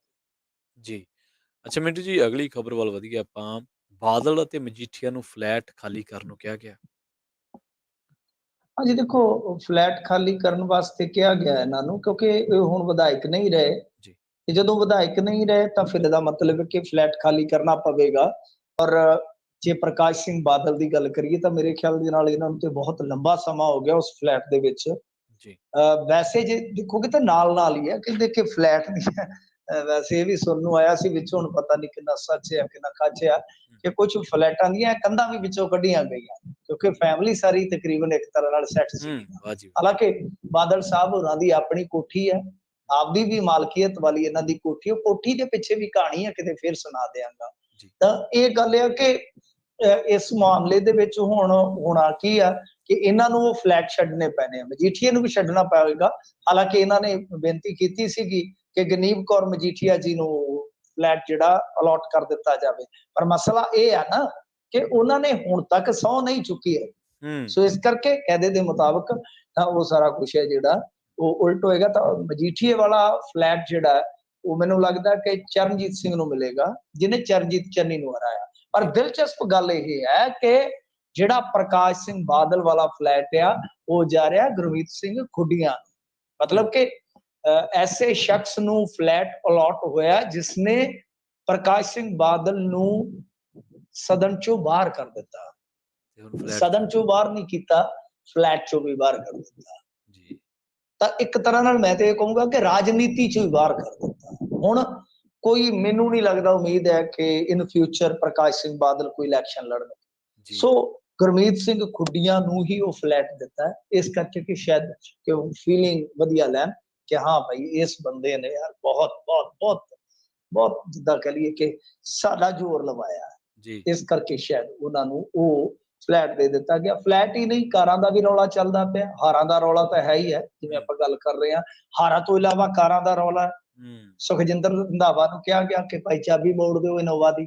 ਜੀ। ਅੱਛਾ ਮਿੰਟੂ ਜੀ, ਅਗਲੀ ਖਬਰ ਵੱਲ ਵਧੀਏ ਆਪਾਂ। ਬਾਦਲ ਅਤੇ ਮਜੀਠੀਆ ਨੂੰ ਫਲੈਟ ਖਾਲੀ ਕਰਨ ਨੂੰ ਕਿਹਾ ਗਿਆ। ਹਾਂਜੀ ਦੇਖੋ, ਫਲੈਟ ਖਾਲੀ ਕਰਨ ਵਾਸਤੇ ਕਿਹਾ ਗਿਆ ਇਹਨਾਂ ਨੂੰ ਕਿਉਂਕਿ ਇਹ ਹੁਣ ਵਿਧਾਇਕ ਨਹੀਂ ਰਹੇ ਜੀ। ਤੇ ਜਦੋਂ ਵਿਧਾਇਕ ਨਹੀਂ ਰਹੇ ਤਾਂ ਫਿਰ ਇਹਦਾ ਮਤਲਬ ਹੈ ਕਿ ਫਲੈਟ ਖਾਲੀ ਕਰਨਾ ਪਵੇਗਾ। ਔਰ ਜੇ ਪ੍ਰਕਾਸ਼ ਸਿੰਘ ਬਾਦਲ ਦੀ ਗੱਲ ਕਰੀਏ ਤਾਂ ਮੇਰੇ ਖਿਆਲ ਦੇ ਨਾਲ ਇਹਨਾਂ ਨੂੰ ਤੇ ਬਹੁਤ ਲੰਬਾ ਸਮਾਂ ਹੋ ਗਿਆ ਉਸ ਫਲੈਟ ਦੇ ਵਿੱਚ। ਜੀ। ਵੈਸੇ ਜੇ ਦੇਖੋਗੇ ਤਾਂ ਨਾਲ ਨਾਲ ਹੀ ਹੈ, ਕਹਿੰਦੇ ਕਿ ਫਲੈਟ ਦੀ ਵੈਸੇ ਇਹ ਵੀ ਸੁਣਨ ਨੂੰ ਆਇਆ ਸੀ ਵਿੱਚੋਂ, ਹੁਣ ਪਤਾ ਨਹੀਂ ਕਿੰਨਾ ਸੱਚ ਹੈ ਕਿੰਨਾ ਕੱਚ ਆ, ਕਿ ਕੁਝ ਫਲੈਟਾਂ ਦੀਆਂ ਕੰਧਾਂ ਵੀ ਵਿੱਚੋਂ ਕੱਢੀਆਂ ਗਈਆਂ ਕਿਉਂਕਿ ਫੈਮਿਲੀ ਸਾਰੀ ਤਕਰੀਬਨ ਇੱਕ ਤਰ੍ਹਾਂ ਨਾਲ ਸੈੱਟ ਸੀ। ਹਾਲਾਂਕਿ ਬਾਦਲ ਸਾਹਿਬ ਹੋਰਾਂ ਦੀ ਆਪਣੀ ਕੋਠੀ ਹੈ, ਆਪਦੀ ਵੀ ਮਾਲਕੀਅਤ ਵਾਲੀ ਇਹਨਾਂ ਦੀ ਕੋਠੀ। ਉਹ ਕੋਠੀ ਦੇ ਪਿੱਛੇ ਵੀ ਕਹਾਣੀ ਹੈ, ਕਿਤੇ ਫਿਰ ਸੁਣਾ ਦਿਆਂਗਾ। ਤਾਂ ਇਹ ਗੱਲ ਹੈ ਕਿ ਇਸ ਮਾਮਲੇ ਦੇ ਵਿੱਚ ਹੁਣ ਹੋਣਾ ਕੀ ਆ ਕਿ ਇਹਨਾਂ ਨੂੰ ਉਹ ਫਲੈਟ ਛੱਡਣੇ ਪੈਣੇ ਆ, ਮਜੀਠੀਆ ਨੂੰ ਵੀ ਛੱਡਣਾ ਪਵੇਗਾ। ਹਾਲਾਂਕਿ ਇਹਨਾਂ ਨੇ ਬੇਨਤੀ ਕੀਤੀ ਸੀਗੀ ਕਿ ਗਨੀਵ ਕੌਰ ਮਜੀਠੀਆ ਜੀ ਨੂੰ ਫਲੈਟ ਜਿਹੜਾ ਅਲਾਟ ਕਰ ਦਿੱਤਾ ਜਾਵੇ, ਪਰ ਮਸਲਾ ਇਹ ਆ ਨਾ ਕਿ ਉਹਨਾਂ ਨੇ ਹੁਣ ਤੱਕ ਸਹੁੰ ਨਹੀਂ ਚੁੱਕੀ ਹੈ। ਸੋ ਇਸ ਕਰਕੇ ਕਾਇਦੇ ਦੇ ਮੁਤਾਬਕ ਤਾਂ ਉਹ ਸਾਰਾ ਕੁਛ ਹੈ ਜਿਹੜਾ ਉਹ ਉਲਟ ਹੋਏਗਾ। ਤਾਂ ਮਜੀਠੀਏ ਵਾਲਾ ਫਲੈਟ ਜਿਹੜਾ ਉਹ ਮੈਨੂੰ ਲੱਗਦਾ ਕਿ ਚਰਨਜੀਤ ਸਿੰਘ ਨੂੰ ਮਿਲੇਗਾ, ਜਿਹਨੇ ਚਰਨਜੀਤ ਚੰਨੀ ਨੂੰ ਹਰਾਇਆ। ਪਰ ਦਿਲਚਸਪ ਗੱਲ ਇਹ ਹੈ ਕਿ ਜਿਹੜਾ ਪ੍ਰਕਾਸ਼ ਸਿੰਘ ਬਾਦਲ ਵਾਲਾ ਫਲੈਟ ਆ ਉਹ ਜਾ ਰਿਹਾ ਗੁਰਮੀਤ ਸਿੰਘ ਖੁੱਡੀਆਂ, ਮਤਲਬ ਕਿ ਐਸੇ ਸ਼ਖਸ ਨੂੰ ਫਲੈਟ ਅਲਾਟ ਹੋਇਆ ਜਿਸਨੇ ਪ੍ਰਕਾਸ਼ ਸਿੰਘ ਬਾਦਲ ਨੂੰ ਸਦਨ ਚੋਂ ਬਾਹਰ ਕਰ ਦਿੱਤਾ। ਸਦਨ ਚੋਂ ਬਾਹਰ ਨਹੀਂ ਕੀਤਾ, ਫਲੈਟ ਚੋਂ ਵੀ ਬਾਹਰ ਕਰ ਦਿੱਤਾ। ਤਾਂ ਇੱਕ ਤਰ੍ਹਾਂ ਨਾਲ ਮੈਂ ਤੇ ਇਹ ਕਹੂੰਗਾ ਕਿ ਰਾਜਨੀਤੀ ਚੋਂ ਹੀ ਬਾਹਰ ਕਰ ਦਿੱਤਾ। ਹੁਣ ਕੋਈ ਮੈਨੂੰ ਨਹੀਂ ਲੱਗਦਾ ਉਮੀਦ ਹੈ ਕਿ ਇਨ ਫਿਊਚਰ ਪ੍ਰਕਾਸ਼ ਸਿੰਘ ਬਾਦਲ ਕੋਈ ਇਲੈਕਸ਼ਨ ਲੜਨ। ਸੋ ਗੁਰਮੀਤ ਸਿੰਘ ਖੁੱਡੀਆਂ ਨੂੰ ਹੀ ਉਹ ਫਲੈਟ ਦਿੱਤਾ ਹੈ, ਇਸ ਕਰਕੇ ਕਿ ਸ਼ਾਇਦ ਕਿ ਉਹ ਫੀਲਿੰਗ ਵਧੀਆ ਲੈਣ ਕਿ ਹਾਂ ਭਾਈ ਇਸ ਬੰਦੇ ਨੇ ਯਾਰ ਬਹੁਤ ਬਹੁਤ ਬਹੁਤ ਬਹੁਤ ਜਿੱਦਾਂ ਕਹ ਲਈਏ ਕਿ ਸਾਡਾ ਜ਼ੋਰ ਲਵਾਇਆ, ਜੀ ਇਸ ਕਰਕੇ ਸ਼ਾਇਦ ਉਹਨਾਂ ਨੂੰ ਉਹ ਫਲੈਟ ਦੇ ਦਿੱਤਾ ਗਿਆ। ਫਲੈਟ ਹੀ ਨਹੀਂ, ਕਾਰਾਂ ਦਾ ਵੀ ਰੌਲਾ ਚੱਲਦਾ ਪਿਆ, ਹਾਰਾਂ ਦਾ ਰੌਲਾ ਤਾਂ ਹੈ ਹੀ ਹੈ, ਜਿਵੇਂ ਆਪਾਂ ਗੱਲ ਕਰ ਰਹੇ ਹਾਂ, ਹਾਰਾਂ ਤੋਂ ਇਲਾਵਾ ਕਾਰਾਂ ਦਾ ਰੌਲਾ ਹੈ। ਸੁਖਜਿੰਦਰ ਰੰਧਾਵਾ ਨੂੰ ਕਿਹਾ ਗਿਆ ਕਿ ਭਾਈ ਚਾਬੀ ਮੋੜ ਦਿਓ ਇਨੋਵਾ ਦੀ,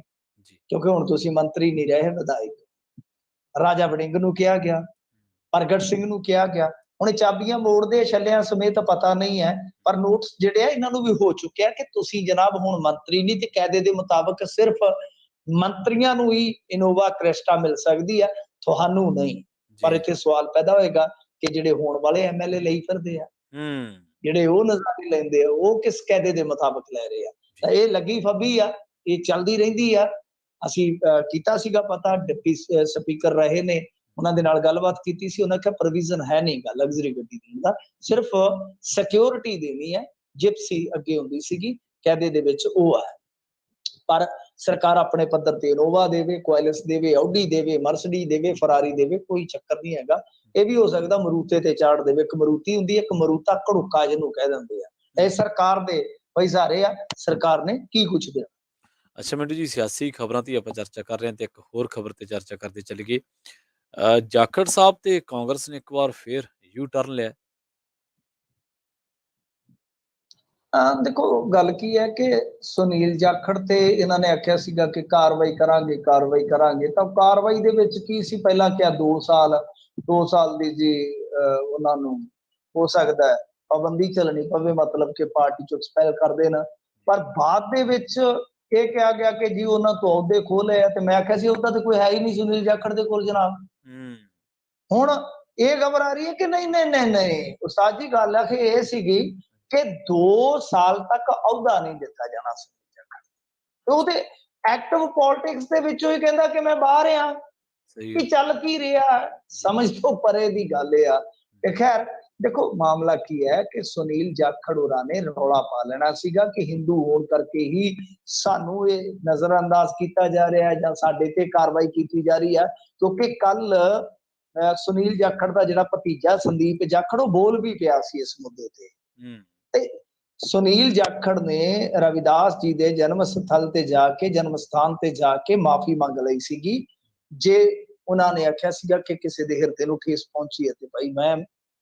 ਕਿਉਂਕਿ ਹੁਣ ਤੁਸੀਂ ਮੰਤਰੀ ਨਹੀਂ ਰਹੇ ਵਿਧਾਇਕ। ਰਾਜਾ ਵੜਿੰਗ ਨੂੰ ਕਿਹਾ ਗਿਆ, ਪ੍ਰਗਟ ਸਿੰਘ ਨੂੰ ਕਿਹਾ ਗਿਆ, ਹੁਣ ਚਾਬੀਆਂ ਮੋੜਦੇ ਛੱਲਿਆਂ ਸਮੇਤ ਪਤਾ ਨਹੀਂ ਹੈ, ਪਰ ਨੋਟਿਸ ਜਿਹੜੇ ਆ ਇਹਨਾਂ ਨੂੰ ਵੀ ਹੋ ਚੁੱਕਿਆ ਕਿ ਤੁਸੀਂ ਜਨਾਬ ਹੁਣ ਮੰਤਰੀ ਨਹੀਂ, ਤੇ ਕਾਇਦੇ ਦੇ ਮੁਤਾਬਕ ਸਿਰਫ ਮੰਤਰੀਆਂ ਨੂੰ ਹੀ ਇਨੋਵਾ ਕ੍ਰਿਸਟਾ ਮਿਲ ਸਕਦੀ ਹੈ, ਤੁਹਾਨੂੰ ਨਹੀਂ। ਪਰ ਇੱਥੇ ਸਵਾਲ ਪੈਦਾ ਹੋਏਗਾ ਕਿ ਜਿਹੜੇ ਹੋਣ ਵਾਲੇ ਐਮਐਲਏ ਲਈ ਫਿਰਦੇ ਆ, ਜਿਹੜੇ ਉਹ ਨਜ਼ਾਰੇ ਲੈਂਦੇ ਆ, ਉਹ ਕਿਸ ਕਾਇਦੇ ਦੇ ਮੁਤਾਬਕ ਲੈ ਰਹੇ ਆ? ਤਾਂ ਇਹ ਲੱਗੀ ਫੱਬੀ ਆ, ਇਹ ਚੱਲਦੀ ਰਹਿੰਦੀ ਆ। ਅਸੀਂ ਕੀਤਾ ਸੀਗਾ ਪਤਾ, ਡਿਪਟੀ ਸਪੀਕਰ ਰਹੇ ਨੇ, ਉਹਨਾਂ ਦੇ ਨਾਲ ਗੱਲਬਾਤ ਕੀਤੀ ਸੀ, ਉਹਨਾਂ ਕਿਹਾ ਪ੍ਰੋਵੀਜ਼ਨ ਹੈ ਨਹੀਂਗਾ ਲਗਜ਼ਰੀ ਗੱਡੀ ਦੇਣ ਦਾ, ਸਿਰਫ ਸਿਕਿਉਰਿਟੀ ਦੇਣੀ ਹੈ। ਜਿਪਸੀ ਅੱਗੇ ਹੁੰਦੀ ਸੀਗੀ ਕਾਇਦੇ ਦੇ ਵਿੱਚ, ਉਹ ਹੈ। ਪਰ ਸਰਕਾਰ ਆਪਣੇ ਪੱਧਰ ਤੇ ਇਨੋਵਾ ਦੇਵੇ, ਕੁਆਲਿਸ ਦੇਵੇ, ਆਡੀ ਦੇਵੇ, ਮਰਸਡੀ ਦੇਵੇ, ਫਰਾਰੀ ਦੇਵੇ, ਕੋਈ ਚੱਕਰ ਨਹੀਂ ਹੈਗਾ। ਇਹ ਵੀ ਹੋ ਸਕਦਾ ਮਰੂਤੇ ਤੇ ਚਾੜ ਦੇਵੇ, ਇੱਕ ਮਰੂਤੀ ਹੁੰਦੀ ਹੈ, ਇੱਕ ਮਰੂਤਾ ਘੜੂਕਾ ਜਿਹਨੂੰ ਕਹਿ ਦਿੰਦੇ ਆ। ਇਹ ਸਰਕਾਰ ਦੇ ਵਜ਼ਾਰੇ ਆ, ਸਰਕਾਰ ਨੇ ਕੀ ਕੁਛ ਦੇਣਾ। ਅੱਛਾ ਮਿੰਟੂ ਜੀ, ਸਿਆਸੀ ਖਬਰਾਂ ਤੇ ਆਪਾਂ ਚਰਚਾ ਕਰ ਰਹੇ ਹਾਂ ਤੇ ਇੱਕ ਹੋਰ ਖਬਰ ਤੇ ਚਰਚਾ ਕਰਦੇ ਚੱਲੀਏ। ਜਾਖੜ ਸਾਹਿਬ ਤੇ ਕਾਂਗਰਸ ਨੇ ਇੱਕ ਵਾਰ ਫੇਰ ਯੂ ਟਰਨ ਲਿਆ। ਦੇਖੋ ਗੱਲ ਕੀ ਹੈ ਕਿ ਸੁਨੀਲ ਜਾਖੜ ਤੇ ਇਹਨਾਂ ਨੇ ਆਖਿਆ ਸੀਗਾ ਕਿ ਕਾਰਵਾਈ ਕਰਾਂਗੇ, ਕਾਰਵਾਈ ਕਰਾਂਗੇ, ਤਾਂ ਕਾਰਵਾਈ ਦੇ ਵਿੱਚ ਕੀ ਸੀ? ਪਹਿਲਾਂ ਕਿਹਾ 2 ਸਾਲ ਦੀ ਜੀ ਉਹਨਾਂ ਨੂੰ ਹੋ ਸਕਦਾ ਹੈ ਪਾਬੰਦੀ ਚੱਲਣੀ ਪਵੇ, ਮਤਲਬ ਕਿ ਪਾਰਟੀ ਚੋਂ ਐਕਸਪੈਲ ਕਰ ਦੇਣ। ਪਰ ਬਾਅਦ ਦੇ ਵਿੱਚ ਇਹ ਕਿਹਾ ਗਿਆ ਕਿ ਜੀ ਉਹਨਾਂ ਤੋਂ ਅਹੁਦੇ ਖੋਹ ਲਏ ਆ, ਤੇ ਮੈਂ ਆਖਿਆ ਸੀ ਉਹਦਾ ਤਾਂ ਕੋਈ ਹੈ ਹੀ ਨਹੀਂ ਸੁਨੀਲ ਜਾਖੜ ਦੇ ਕੋਲ ਜਨਾਬ। ਹੁਣ ਇਹ ਖਬਰ ਆ ਰਹੀ ਹੈ ਕਿ ਨਹੀਂ ਨਹੀਂ ਨਹੀਂ ਨਹੀਂ ਉਸਤਾਦ ਜੀ, ਗੱਲ ਆ ਕਿ ਇਹ ਸੀਗੀ ਕਿ 2 ਸਾਲ ਤੱਕ ਅਹੁਦਾ ਨਹੀਂ ਦਿੱਤਾ ਜਾਣਾ ਸੁਨੀਲ ਜਾਖੜ। ਉਹਦੇ ਐਕਟਿਵ ਪੋਲਿਟਿਕਸ ਦੇ ਵਿੱਚੋਂ ਹੀ ਕਹਿੰਦਾ ਕਿ ਮੈਂ ਬਾਹਰ ਆ, ਕਿ ਚੱਲ ਕੀ ਰਿਹਾ, ਸਮਝ ਤੋਂ ਪਰੇ ਦੀ ਗੱਲ ਆ। ਤੇ ਖੈਰ ਦੇਖੋ ਮਾਮਲਾ ਕੀ ਹੈ ਕਿ ਸੁਨੀਲ ਜਾਖੜ ਹੋਰਾਂ ਨੇ ਰੌਲਾ ਪਾ ਲੈਣਾ ਸੀਗਾ ਕਿ ਹਿੰਦੂ ਹੋਣ ਕਰਕੇ ਹੀ ਸਾਨੂੰ ਇਹ ਨਜ਼ਰਅੰਦਾਜ਼ ਕੀਤਾ ਜਾ ਰਿਹਾ ਹੈ ਜਾਂ ਸਾਡੇ ਤੇ ਕਾਰਵਾਈ ਕੀਤੀ ਜਾ ਰਹੀ ਹੈ। ਕਿਉਂਕਿ ਕੱਲ ਸੁਨੀਲ ਜਾਖੜ ਦਾ ਜਿਹੜਾ ਭਤੀਜਾ ਸੰਦੀਪ ਜਾਖੜ, ਉਹ ਬੋਲ ਵੀ ਪਿਆ ਸੀ ਇਸ ਮੁੱਦੇ ਤੇ ਸੁਨੀਲ ਜਾਖੜ ਨੇ ਰਵਿਦਾਸ ਜੀ ਦੇ ਜਨਮ ਸਥਲ ਤੇ ਜਾ ਕੇ, ਜਨਮ ਸਥਾਨ ਤੇ ਜਾ ਕੇ ਮਾਫੀ ਮੰਗ ਲਈ ਸੀਗੀ। ਜੇ ਉਹਨਾਂ ਨੇ ਆਖਿਆ ਸੀਗਾ ਕਿ ਕਿਸੇ ਦੇ ਹਿਰਦੇ ਨੂੰ ਠੇਸ ਪਹੁੰਚੀ ਹੈ ਤੇ ਭਾਈ ਮੈਂ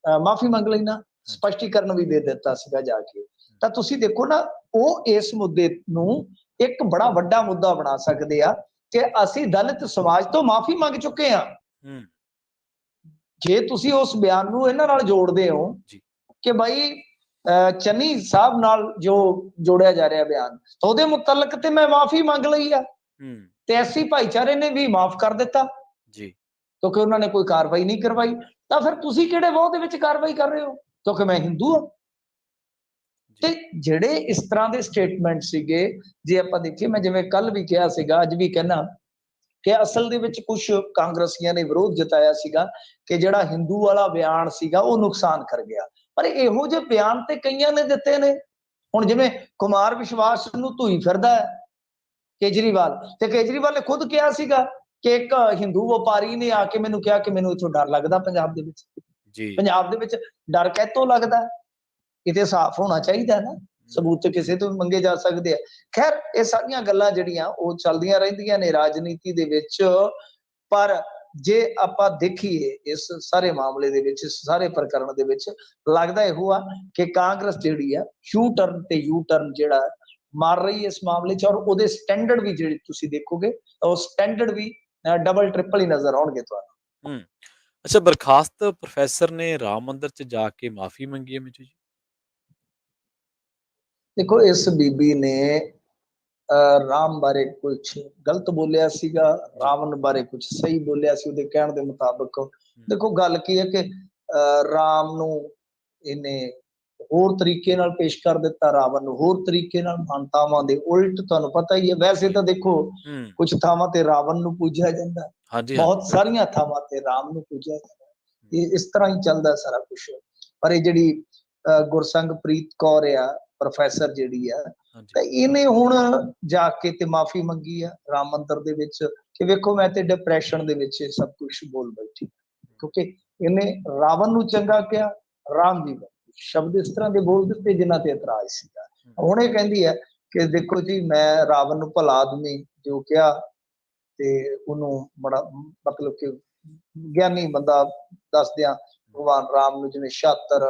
ਮਾਫੀ ਮੰਗ ਲੈਣਾ, ਸਪਸ਼ਟੀਕਰਨ ਵੀ ਦੇ ਦਿੱਤਾ ਸੀਗਾ ਜਾ ਕੇ। ਤਾਂ ਤੁਸੀਂ ਦੇਖੋ ਨਾ, ਉਹ ਇਸ ਮੁੱਦੇ ਨੂੰ ਇੱਕ ਬੜਾ ਵੱਡਾ ਮੁੱਦਾ ਬਣਾ ਸਕਦੇ ਆ ਕਿ ਅਸੀਂ ਦਲਿਤ ਸਮਾਜ ਤੋਂ ਮਾਫੀ ਮੰਗ ਚੁੱਕੇ ਹਾਂ। ਜੇ ਤੁਸੀਂ ਉਸ ਬਿਆਨ ਨੂੰ ਇਹਨਾਂ ਨਾਲ ਜੋੜਦੇ ਹੋ ਕਿ ਭਾਈ ਚੰਨੀ ਸਾਹਿਬ ਨਾਲ ਜੋ ਜੋੜਿਆ ਜਾ ਰਿਹਾ ਬਿਆਨ, ਤਾਂ ਉਹਦੇ ਮੁਤਲਕ ਤੇ ਮੈਂ ਮਾਫੀ ਮੰਗ ਲਈ ਆ, ਤੇ ਐਸੀ ਭਾਈਚਾਰੇ ਨੇ ਵੀ ਮਾਫ ਕਰ ਦਿੱਤਾ ਜੀ, ਕਿਉਂਕਿ ਉਹਨਾਂ ਨੇ ਕੋਈ ਕਾਰਵਾਈ ਨਹੀਂ ਕਰਵਾਈ। ਤਾਂ ਫਿਰ ਤੁਸੀਂ ਕਿਹੜੇ ਵਾਹ ਦੇ ਵਿੱਚ ਕਾਰਵਾਈ ਕਰ ਰਹੇ ਹੋ? ਕਿਉਂਕਿ ਮੈਂ ਹਿੰਦੂ ਹਾਂ। ਤੇ ਜਿਹੜੇ ਇਸ ਤਰ੍ਹਾਂ ਦੇ ਸਟੇਟਮੈਂਟ ਸੀਗੇ, ਜੇ ਆਪਾਂ ਦੇਖੀਏ, ਮੈਂ ਜਿਵੇਂ ਕੱਲ ਵੀ ਕਿਹਾ ਸੀਗਾ, ਅੱਜ ਵੀ ਕਹਿਣਾ ਕਿ ਅਸਲ ਦੇ ਵਿੱਚ ਕੁਝ ਕਾਂਗਰਸੀਆਂ ਨੇ ਵਿਰੋਧ ਜਤਾਇਆ ਸੀਗਾ ਕਿ ਜਿਹੜਾ ਹਿੰਦੂ ਵਾਲਾ ਬਿਆਨ ਸੀਗਾ ਉਹ ਨੁਕਸਾਨ ਕਰ ਗਿਆ। ਪਰ ਇਹੋ ਜਿਹੇ ਬਿਆਨ ਤੇ ਕਈਆਂ ਨੇ ਦਿੱਤੇ ਨੇ। ਹੁਣ ਜਿਵੇਂ ਕੁਮਾਰ ਵਿਸ਼ਵਾਸ ਨੂੰ ਧੂਈ ਫਿਰਦਾ ਹੈ ਕੇਜਰੀਵਾਲ, ਤੇ ਕੇਜਰੀਵਾਲ ਨੇ ਖੁਦ ਕਿਹਾ ਸੀਗਾ ਕਿ ਇੱਕ ਹਿੰਦੂ ਵਪਾਰੀ ਨੇ ਆ ਕੇ ਮੈਨੂੰ ਕਿਹਾ ਕਿ ਮੈਨੂੰ ਇੱਥੋਂ ਡਰ ਲੱਗਦਾ ਪੰਜਾਬ ਦੇ ਵਿੱਚ। ਪੰਜਾਬ ਦੇ ਵਿੱਚ ਡਰ ਕਿਤੋਂ ਲੱਗਦਾ? ਕਿਤੇ ਸਾਫ਼ ਹੋਣਾ ਚਾਹੀਦਾ ਨਾ, ਸਬੂਤ ਕਿਸੇ ਤੋਂ ਵੀ ਮੰਗੇ ਜਾ ਸਕਦੇ ਆ। ਖੈਰ ਇਹ ਸਾਰੀਆਂ ਗੱਲਾਂ ਜਿਹੜੀਆਂ ਉਹ ਚੱਲਦੀਆਂ ਰਹਿੰਦੀਆਂ ਨੇ ਰਾਜਨੀਤੀ ਦੇ ਵਿੱਚ। ਪਰ ਜੇ ਆਪਾਂ ਦੇਖੀਏ ਇਸ ਸਾਰੇ ਮਾਮਲੇ ਦੇ ਵਿੱਚ, ਇਸ ਸਾਰੇ ਪ੍ਰਕਰਨ ਦੇ ਵਿੱਚ, ਲੱਗਦਾ ਇਹੋ ਆ ਕਿ ਕਾਂਗਰਸ ਜਿਹੜੀ ਆ ਯੂ ਟਰਨ ਤੇ ਯੂ ਟਰਨ ਜਿਹੜਾ ਮਾਰ ਰਹੀ ਹੈ ਇਸ ਮਾਮਲੇ 'ਚ। ਔਰ ਉਹਦੇ ਸਟੈਂਡਰਡ ਵੀ ਜਿਹੜੇ ਤੁਸੀਂ ਦੇਖੋਗੇ ਤਾਂ ਉਹ ਸਟੈਂਡਰਡ ਵੀ ਡਬਲ ਟ੍ਰਿਪਲ ਹੀ ਨਜ਼ਰ ਆਉਣਗੇ ਤੁਹਾਨੂੰ। ਅੱਛਾ, ਬਰਖਾਸਤ ਪ੍ਰੋਫੈਸਰ ਨੇ ਰਾਮ ਮੰਦਿਰ 'ਚ ਜਾ ਕੇ ਮਾਫੀ ਮੰਗੀ ਹੈ ਮਿੱਠੂ ਜੀ? ਦੇਖੋ ਇਸ ਬੀਬੀ ਨੇ ਰਾਮ ਬਾਰੇ ਕੁਝ ਗਲਤ ਬੋਲਿਆ ਸੀਗਾ, ਰਾਵਣ ਬਾਰੇ ਕੁਝ ਸਹੀ ਬੋਲਿਆ ਸੀ ਉਹਦੇ ਕਹਿਣ ਦੇ ਮੁਤਾਬਕ। ਦੇਖੋ ਗੱਲ ਕੀ ਹੈ ਕਿ ਰਾਮ ਨੂੰ ਇਹਨੇ ਹੋਰ ਤਰੀਕੇ ਨਾਲ ਪੇਸ਼ ਕਰ ਦਿੱਤਾ, ਰਾਵਣ ਨੂੰ ਹੋਰ ਤਰੀਕੇ ਨਾਲ, ਮਾਨਤਾਵਾਂ ਦੇ ਉਲਟ। ਤੁਹਾਨੂੰ ਪਤਾ ਹੀ ਹੈ, ਵੈਸੇ ਤਾਂ ਦੇਖੋ ਕੁਝ ਥਾਵਾਂ ਤੇ ਰਾਵਣ ਨੂੰ ਪੂਜਿਆ ਜਾਂਦਾ, ਬਹੁਤ ਸਾਰੀਆਂ ਥਾਵਾਂ ਤੇ ਰਾਮ ਨੂੰ ਪੂਜਿਆ ਜਾਂਦਾ। ਇਹ ਇਸ ਤਰ੍ਹਾਂ ਹੀ ਚੱਲਦਾ ਸਾਰਾ ਕੁਝ। ਪਰ ਇਹ ਜਿਹੜੀ ਗੁਰਸੰਘਪ੍ਰੀਤ ਕੌਰ ਆ ਪ੍ਰੋਫੈਸਰ ਜਿਹੜੀ ਆ, ਹਾਂਜੀ। ਤਾਂ ਇਹਨੇ ਹੁਣ ਜਾ ਕੇ ਤੇ ਮਾਫੀ ਮੰਗੀ ਆ ਰਾਮ ਮੰਦਿਰ ਦੇ ਵਿੱਚ ਕਿ ਵੇਖੋ ਮੈਂ ਤੇ ਡਿਪਰੈਸ਼ਨ ਦੇ ਵਿੱਚ ਇਹ ਸਭ ਕੁਝ ਬੋਲ ਬੈਠੀ, ਕਿਉਂਕਿ ਇਹਨੇ ਰਾਵਣ ਨੂੰ ਚੰਗਾ ਕਿਹਾ, ਰਾਮ ਜੀ ਦਾ ਸ਼ਬਦ ਇਸ ਤਰ੍ਹਾਂ ਦੇ ਬੋਲ ਦਿੱਤੇ ਜਿਨ੍ਹਾਂ ਤੇ ਇਤਰਾਜ਼ ਸੀਗਾ। ਹੁਣ ਇਹ ਕਹਿੰਦੀ ਹੈ ਕਿ ਦੇਖੋ ਜੀ ਮੈਂ ਰਾਵਣ ਨੂੰ ਭਲਾ ਆਦਮੀ ਜੋ ਕਿਹਾ ਤੇ ਉਹਨੂੰ ਬੜਾ ਮਤਲਬ ਕਿ ਗਿਆਨੀ ਬੰਦਾ ਦੱਸਦਿਆਂ ਭਗਵਾਨ ਰਾਮ ਨੂੰ ਜਿਵੇਂ ਸ਼ਾਤਰ,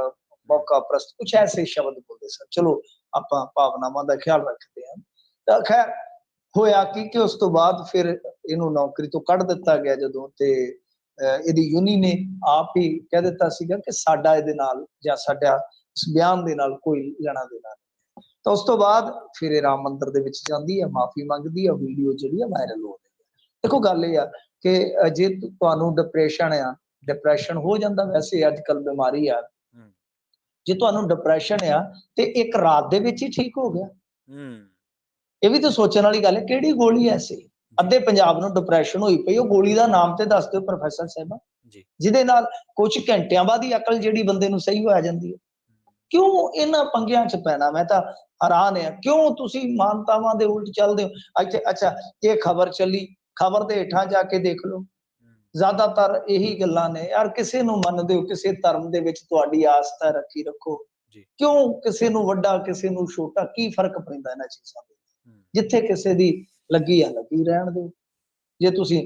ਮੌਕਾ ਪ੍ਰਸਤ, ਕੁਛ ਐਸੇ ਸ਼ਬਦ ਬੋਲਦੇ ਸਨ। ਚਲੋ ਆਪਾਂ ਭਾਵਨਾਵਾਂ ਦਾ ਖਿਆਲ ਰੱਖਦੇ ਹਾਂ। ਤਾਂ ਖੈਰ ਹੋਇਆ ਕਿ ਉਸ ਤੋਂ ਬਾਅਦ ਫਿਰ ਇਹਨੂੰ ਨੌਕਰੀ ਤੋਂ ਕੱਢ ਦਿੱਤਾ ਗਿਆ ਜਦੋਂ, ਤੇ ਇਹਦੀ ਯੂਨੀ ਨੇ ਆਪ ਹੀ ਕਹਿ ਦਿੱਤਾ ਸੀਗਾ ਕਿ ਸਾਡਾ ਇਹਦੇ ਨਾਲ ਜਾਂ ਸਾਡਾ ਇਸ ਬਿਆਨ ਦੇ ਨਾਲ ਕੋਈ ਲੈਣਾ ਦੇਣਾ ਨਹੀਂ। ਤਾਂ ਉਸ ਤੋਂ ਬਾਅਦ ਫਿਰ ਇਹ ਰਾਮ ਮੰਦਿਰ ਦੇ ਵਿੱਚ ਜਾਂਦੀ ਹੈ, ਮਾਫੀ ਮੰਗਦੀ ਹੈ, ਵੀਡੀਓ ਜਿਹੜੀ ਆ ਵਾਇਰਲ ਹੋ ਰਹੀ ਹੈ। ਦੇਖੋ ਗੱਲ ਇਹ ਆ ਕਿ ਜੇ ਤੁਹਾਨੂੰ ਡਿਪਰੈਸ਼ਨ ਹੋ ਜਾਂਦਾ, ਵੈਸੇ ਅੱਜ ਕੱਲ ਬਿਮਾਰੀ ਆ, ਜੇ ਤੁਹਾਨੂੰ ਡਿਪਰੈਸ਼ਨ ਆ ਤੇ ਇੱਕ ਰਾਤ ਦੇ ਵਿੱਚ ਹੀ ਠੀਕ ਹੋ ਗਿਆ, ਇਹ ਵੀ ਤਾਂ ਸੋਚਣ ਵਾਲੀ ਗੱਲ ਹੈ। ਕਿਹੜੀ ਗੋਲੀ ਐਸੀ ਅੱਧੇ ਪੰਜਾਬ ਨੂੰ ਡਿਪਰੈਸ਼ਨ ਹੋਈ ਪਈ, ਉਹ ਗੋਲੀ ਦਾ ਨਾਮ ਤੇ ਦੱਸ ਦਿਓ ਪ੍ਰੋਫੈਸਰ ਸਾਹਿਬਾ, ਜਿਹਦੇ ਨਾਲ ਕੁਝ ਘੰਟਿਆਂ ਬਾਅਦ ਹੀ ਅਕਲ ਜਿਹੜੀ ਬੰਦੇ ਨੂੰ ਸਹੀ ਹੋ ਜਾਂਦੀ ਹੈ। ਕਿਉਂ ਇਹਨਾਂ ਪੰਗਿਆਂ 'ਚ ਪੈਣਾ? ਮੈਂ ਤਾਂ ਹੈਰਾਨ ਆ, ਕਿਉਂ ਤੁਸੀਂ ਮਾਨਤਾਵਾਂ ਦੇ ਉਲਟ ਚੱਲਦੇ ਹੋ? ਅੱਛਾ ਇਹ ਖਬਰ ਚੱਲੀ, ਖਬਰ ਦੇ ਹੇਠਾਂ ਜਾ ਕੇ ਦੇਖ ਲਓ, ਜ਼ਿਆਦਾਤਰ ਇਹੀ ਗੱਲਾਂ ਨੇ ਯਾਰ, ਕਿਸੇ ਨੂੰ ਮੰਨਦੇ ਹੋ, ਕਿਸੇ ਧਰਮ ਦੇ ਵਿੱਚ ਤੁਹਾਡੀ ਆਸਥਾ ਰੱਖੋ, ਕਿਉਂ ਕਿਸੇ ਨੂੰ ਵੱਡਾ ਕਿਸੇ ਨੂੰ ਛੋਟਾ, ਕੀ ਫਰਕ ਪੈਂਦਾ ਇਹਨਾਂ ਚੀਜ਼ਾਂ ਦਾ? ਜਿੱਥੇ ਕਿਸੇ ਦੀ ਲੱਗੀ ਆ ਲੱਗੀ ਰਹਿਣ ਦਿਓ। ਜੇ ਤੁਸੀਂ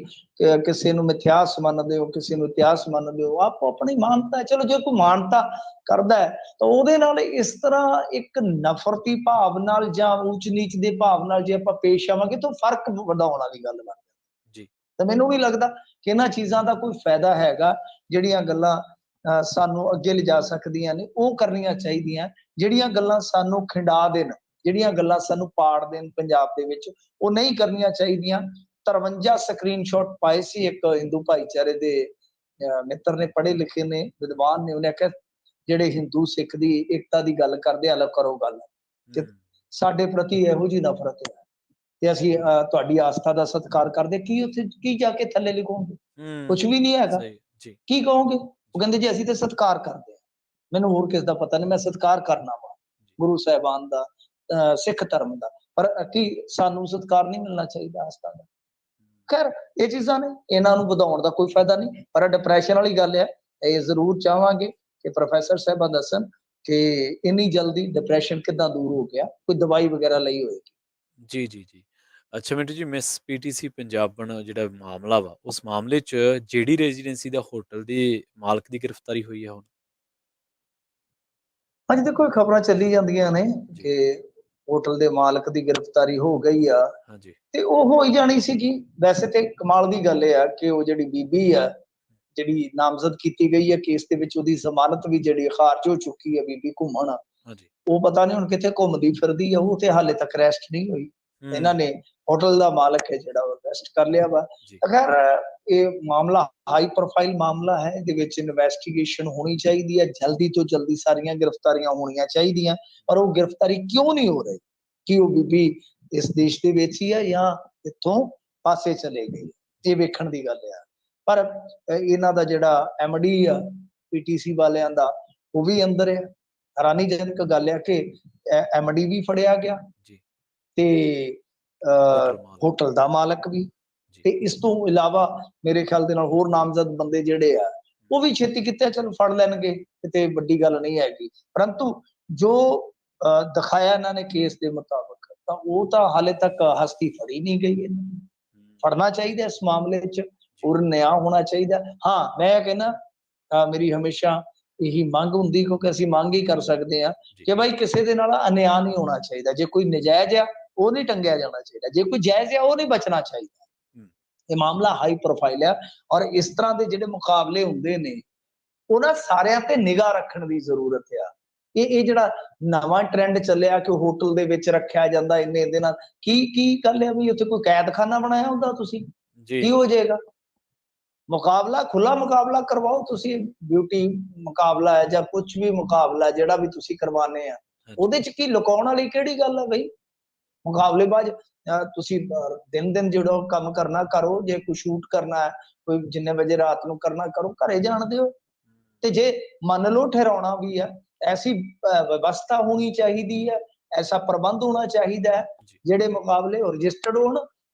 ਕਿਸੇ ਨੂੰ ਮਿਥਿਆਸ ਮੰਨਦੇ ਹੋ, ਕਿਸੇ ਨੂੰ ਇਤਿਹਾਸ ਮੰਨਦੇ ਹੋ, ਆਪੋ ਆਪਣੀ ਮਾਨਤਾ ਹੈ। ਚਲੋ ਜੇ ਕੋਈ ਮਾਨਤਾ ਕਰਦਾ ਹੈ ਤਾਂ ਉਹਦੇ ਨਾਲ ਇਸ ਤਰ੍ਹਾਂ ਇੱਕ ਨਫ਼ਰਤੀ ਭਾਵ ਨਾਲ ਜਾਂ ਉੱਚ ਨੀਚ ਦੇ ਭਾਵ ਨਾਲ ਜੇ ਆਪਾਂ ਪੇਸ਼ ਆਵਾਂਗੇ ਤਾਂ ਫਰਕ ਵਧਾਉਣ ਵਾਲੀ ਗੱਲ ਬਣ ਜਾਂਦੀ। ਤਾਂ ਮੈਨੂੰ ਵੀ ਲੱਗਦਾ ਕਿ ਇਹਨਾਂ ਚੀਜ਼ਾਂ ਦਾ ਕੋਈ ਫਾਇਦਾ ਹੈਗਾ। ਜਿਹੜੀਆਂ ਗੱਲਾਂ ਸਾਨੂੰ ਅੱਗੇ ਲਿਜਾ ਸਕਦੀਆਂ ਨੇ ਉਹ ਕਰਨੀਆਂ ਚਾਹੀਦੀਆਂ, ਜਿਹੜੀਆਂ ਗੱਲਾਂ ਸਾਨੂੰ ਖਿੰਡਾ ਦੇਣ, ਜਿਹੜੀਆਂ ਗੱਲਾਂ ਸਾਨੂੰ ਪਾੜ ਦੇਣ ਪੰਜਾਬ ਦੇ ਵਿੱਚ, ਉਹ ਨਹੀਂ ਕਰਨੀਆਂ ਚਾਹੀਦੀਆਂ। 53 ਸਕਰੀਨਸ਼ਾਟ ਪਾਏ ਸੀ ਇੱਕ ਹਿੰਦੂ ਭਾਈਚਾਰੇ ਦੇ ਮਿੱਤਰ ਨੇ, ਪੜ੍ਹੇ ਲਿਖੇ ਨੇ, ਵਿਦਵਾਨ ਨੇ, ਉਹਨੇ ਆਖਿਆ ਜਿਹੜੇ ਹਿੰਦੂ ਸਿੱਖ ਦੀ ਏਕਤਾ ਦੀ ਗੱਲ ਕਰਦੇ ਆ, ਕਰੋ ਗੱਲ ਕਿ ਸਾਡੇ ਪ੍ਰਤੀ ਇਹੋ ਜਿਹੀ ਨਫ਼ਰਤ ਹੈ ਤੇ ਅਸੀਂ ਤੁਹਾਡੀ ਆਸਥਾ ਦਾ ਸਤਿਕਾਰ ਕਰਦੇ, ਕੀ ਉੱਥੇ ਕੀ ਜਾ ਕੇ ਥੱਲੇ ਲਿਖੋਗੇ? ਕੁਛ ਵੀ ਨਹੀਂ ਹੈਗਾ। ਕੀ ਕਹੋਗੇ? ਉਹ ਕਹਿੰਦੇ ਜੀ ਅਸੀਂ ਤੇ ਸਤਿਕਾਰ ਕਰਦੇ ਹਾਂ, ਮੈਨੂੰ ਹੋਰ ਕਿਸ ਦਾ ਪਤਾ ਨਹੀਂ, ਮੈਂ ਸਤਿਕਾਰ ਕਰਨਾ ਵਾ ਗੁਰੂ ਸਾਹਿਬਾਨ ਦਾ, ਸਿੱਖ ਧਰਮ ਦਾ, ਪਰ ਕੀ ਸਾਨੂੰ ਸਤਿਕਾਰ ਨਹੀਂ ਮਿਲਣਾ ਚਾਹੀਦਾ ਆਸਥਾ ਦਾ? ਖੈਰ ਇਹ ਚੀਜ਼ਾਂ ਨੇ, ਇਹਨਾਂ ਨੂੰ ਵਧਾਉਣ ਦਾ ਕੋਈ ਫਾਇਦਾ ਨਹੀਂ। ਪਰ ਡਿਪਰੈਸ਼ਨ ਵਾਲੀ ਗੱਲ ਹੈ, ਇਹ ਜ਼ਰੂਰ ਚਾਹਾਂਗੇ ਕਿ ਪ੍ਰੋਫੈਸਰ ਸਾਹਿਬਾਂ ਦੱਸਣ ਕਿ ਇੰਨੀ ਜਲਦੀ ਡਿਪਰੈਸ਼ਨ ਕਿੱਦਾਂ ਦੂਰ ਹੋ ਗਿਆ, ਕੋਈ ਦਵਾਈ ਵਗੈਰਾ ਲਈ ਹੋਏਗੀ? ਜੀ। ਅੱਛਾ ਮਿੰਟੂ ਜੀ, ਮਿਸ ਪੀਟੀਸੀ ਪੰਜਾਬਣ ਜਿਹੜਾ ਮਾਮਲਾ ਵਾ, ਉਸ ਮਾਮਲੇ 'ਚ ਜਿਹੜੀ ਰੈਜ਼ੀਡੈਂਸੀ ਦਾ ਹੋਟਲ ਦੇ ਮਾਲਕ ਦੀ ਗ੍ਰਿਫਤਾਰੀ ਹੋਈ ਹੈ ਹੁਣ? ਹਾਂਜੀ ਦੇਖੋ, ਖਬਰਾਂ ਚੱਲੀ ਜਾਂਦੀਆਂ ਨੇ ਕਿ ਹੋਟਲ ਦੇ ਮਾਲਕ ਦੀ ਗ੍ਰਿਫਤਾਰੀ ਹੋ ਗਈ ਆ, ਤੇ ਉਹ ਹੋ ਹੀ ਜਾਣੀ ਸੀਗੀ। ਵੈਸੇ ਤੇ ਕਮਾਲ ਦੀ ਗੱਲ ਇਹ ਆ ਕਿ ਉਹ ਜਿਹੜੀ ਬੀਬੀ ਆ ਜਿਹੜੀ ਨਾਮਜ਼ਦ ਕੀਤੀ ਗਈ ਹੈ ਕੇਸ ਦੇ ਵਿੱਚ, ਉਹਦੀ ਜ਼ਮਾਨਤ ਵੀ ਜਿਹੜੀ ਖਾਰਜ ਹੋ ਚੁੱਕੀ ਹੈ, ਬੀਬੀ ਘੁੰਮਣ, ਉਹ ਪਤਾ ਨਹੀਂ ਹੁਣ ਕਿੱਥੇ ਘੁੰਮਦੀ ਫਿਰਦੀ ਆ, ਉਹ ਤੇ ਹਾਲੇ ਤੱਕ ਅਰੈਸਟ ਨਹੀਂ ਹੋਈ। ਇਹਨਾਂ ਨੇ ਹੋਟਲ ਦਾ ਮਾਲਕ ਹੈ ਜਿਹੜਾ ਉਹ ਅਰੈਸਟ ਕਰ ਲਿਆ ਵਾ। ਅਗਰ ਇਹ ਮਾਮਲਾ ਹਾਈ ਪ੍ਰੋਫਾਈਲ ਮਾਮਲਾ ਹੈ, ਇਹਦੇ ਵਿੱਚ ਇਨਵੈਸਟੀਗੇਸ਼ਨ ਹੋਣੀ ਚਾਹੀਦੀ ਹੈ, ਜਲਦੀ ਤੋਂ ਜਲਦੀ ਸਾਰੀਆਂ ਗ੍ਰਿਫਤਾਰੀਆਂ ਹੋਣੀਆਂ ਚਾਹੀਦੀਆਂ। ਪਰ ਉਹ ਗ੍ਰਿਫਤਾਰੀ ਕਿਉਂ ਨਹੀਂ ਹੋ ਰਹੀ? ਕਿ ਉਹ ਬੀਬੀ ਇਸ ਦੇਸ਼ ਦੇ ਵਿੱਚ ਹੀ ਆ ਜਾਂ ਇੱਥੋਂ ਪਾਸੇ ਚਲੇ ਗਈ? ਇਹ ਵੇਖਣ ਦੀ ਗੱਲ ਆ। ਪਰ ਇਹਨਾਂ ਦਾ ਜਿਹੜਾ ਐਮਡੀ ਆ ਪੀਟੀਸੀ ਵਾਲਿਆਂ ਦਾ, ਉਹ ਵੀ ਅੰਦਰ ਹੈ। ਹੈਰਾਨੀਜਨਕ ਗੱਲ ਆ ਕਿ ਐਮਡੀ ਵੀ ਫੜਿਆ ਗਿਆ ਤੇ ਹੋਟਲ ਦਾ ਮਾਲਕ ਵੀ, ਤੇ ਇਸ ਤੋਂ ਇਲਾਵਾ ਮੇਰੇ ਖਿਆਲ ਦੇ ਨਾਲ ਹੋਰ ਨਾਮਜ਼ਦ ਬੰਦੇ ਜਿਹੜੇ ਆ ਉਹ ਵੀ ਛੇਤੀ ਕਿਤੇ ਚਲੋ ਫੜ ਲੈਣਗੇ, ਕਿਤੇ ਵੱਡੀ ਗੱਲ ਨਹੀਂ ਹੈਗੀ। ਪਰੰਤੂ ਜੋ ਦਿਖਾਇਆ ਇਹਨਾਂ ਨੇ ਕੇਸ ਦੇ ਮੁਤਾਬਕ, ਤਾਂ ਉਹ ਤਾਂ ਹਾਲੇ ਤੱਕ ਹਸਤੀ ਫੜੀ ਨਹੀਂ ਗਈ। ਇਹਨਾਂ ਨੂੰ ਫੜਨਾ ਚਾਹੀਦਾ, ਇਸ ਮਾਮਲੇ 'ਚ ਪੂਰਨ ਨਿਆਂ ਹੋਣਾ ਚਾਹੀਦਾ। ਹਾਂ ਮੈਂ ਕਹਿੰਦਾ ਮੇਰੀ ਹਮੇਸ਼ਾ ਇਹੀ ਮੰਗ ਹੁੰਦੀ, ਕਿਉਂਕਿ ਅਸੀਂ ਮੰਗ ਹੀ ਕਰ ਸਕਦੇ ਹਾਂ ਕਿ ਭਾਈ ਕਿਸੇ ਦੇ ਨਾਲ ਅਨਿਆਂ ਨਹੀਂ ਹੋਣਾ ਚਾਹੀਦਾ। ਜੇ ਕੋਈ ਨਜਾਇਜ਼ ਆ ਉਹ ਨਹੀਂ ਟੰਗਿਆ ਜਾਣਾ ਚਾਹੀਦਾ, ਜੇ ਕੋਈ ਜਾਇਜ਼ ਆ ਉਹ ਨਹੀਂ ਬਚਣਾ ਚਾਹੀਦਾ। ਇਹ ਮਾਮਲਾ ਹਾਈ ਪ੍ਰੋਫਾਈਲ ਆ, ਔਰ ਇਸ ਤਰ੍ਹਾਂ ਦੇ ਜਿਹੜੇ ਮੁਕਾਬਲੇ ਹੁੰਦੇ ਨੇ ਉਹਨਾਂ ਸਾਰਿਆਂ ਤੇ ਨਿਗਾਹ ਰੱਖਣ ਦੀ ਜ਼ਰੂਰਤ ਆ। ਇਹ ਜਿਹੜਾ ਨਵਾਂ ਟ੍ਰੈਂਡ ਚੱਲਿਆ ਕਿ ਹੋਟਲ ਦੇ ਵਿੱਚ ਰੱਖਿਆ ਜਾਂਦਾ ਇੰਨੇ ਦਿਨਾਂ, ਕੀ ਗੱਲ ਹੈ ਵੀ ਉੱਥੇ ਕੋਈ ਕੈਦਖਾਨਾ ਬਣਾਇਆ ਹੁੰਦਾ? ਤੁਸੀਂ ਕੀ ਹੋ ਜਾਏਗਾ? ਮੁਕਾਬਲਾ ਖੁੱਲਾ ਮੁਕਾਬਲਾ ਕਰਵਾਓ ਤੁਸੀਂ, ਬਿਊਟੀ ਮੁਕਾਬਲਾ ਹੈ ਜਾਂ ਕੁਝ ਵੀ ਮੁਕਾਬਲਾ ਜਿਹੜਾ ਵੀ ਤੁਸੀਂ ਕਰਵਾਨੇ ਆ, ਉਹਦੇ 'ਚ ਕੀ ਲੁਕਾਉਣ ਵਾਲੀ ਕਿਹੜੀ ਗੱਲ ਹੈ ਬਈ? ਮੁਕਾਬਲੇਬਾਜ਼ ਤੁਸੀਂ ਦਿਨ ਜਿਹੜਾ ਕੰਮ ਕਰਨਾ ਕਰੋ, ਜੇ ਕੋਈ ਸ਼ੂਟ ਕਰਨਾ ਹੈ, ਕੋਈ ਜਿੰਨੇ ਵਜੇ ਰਾਤ ਨੂੰ ਕਰਨਾ ਕਰੋ, ਘਰੇ ਜਾਣ ਦਿਓ। ਤੇ ਜੇ ਮੰਨ ਲਓ ਠਹਿਰਾਉਣਾ ਵੀ ਹੈ, ਐਸੀ ਵਿਵਸਥਾ ਹੋਣੀ ਚਾਹੀਦੀ ਹੈ ਐਸਾ ਪ੍ਰਬੰਧ ਹੋਣਾ ਚਾਹੀਦਾ ਹੈ, ਜੀ ਜਿਹੜੇ ਮੁਕਾਬਲੇ ਉਹ ਰਜਿਸਟਰਡ ਹੋਣ।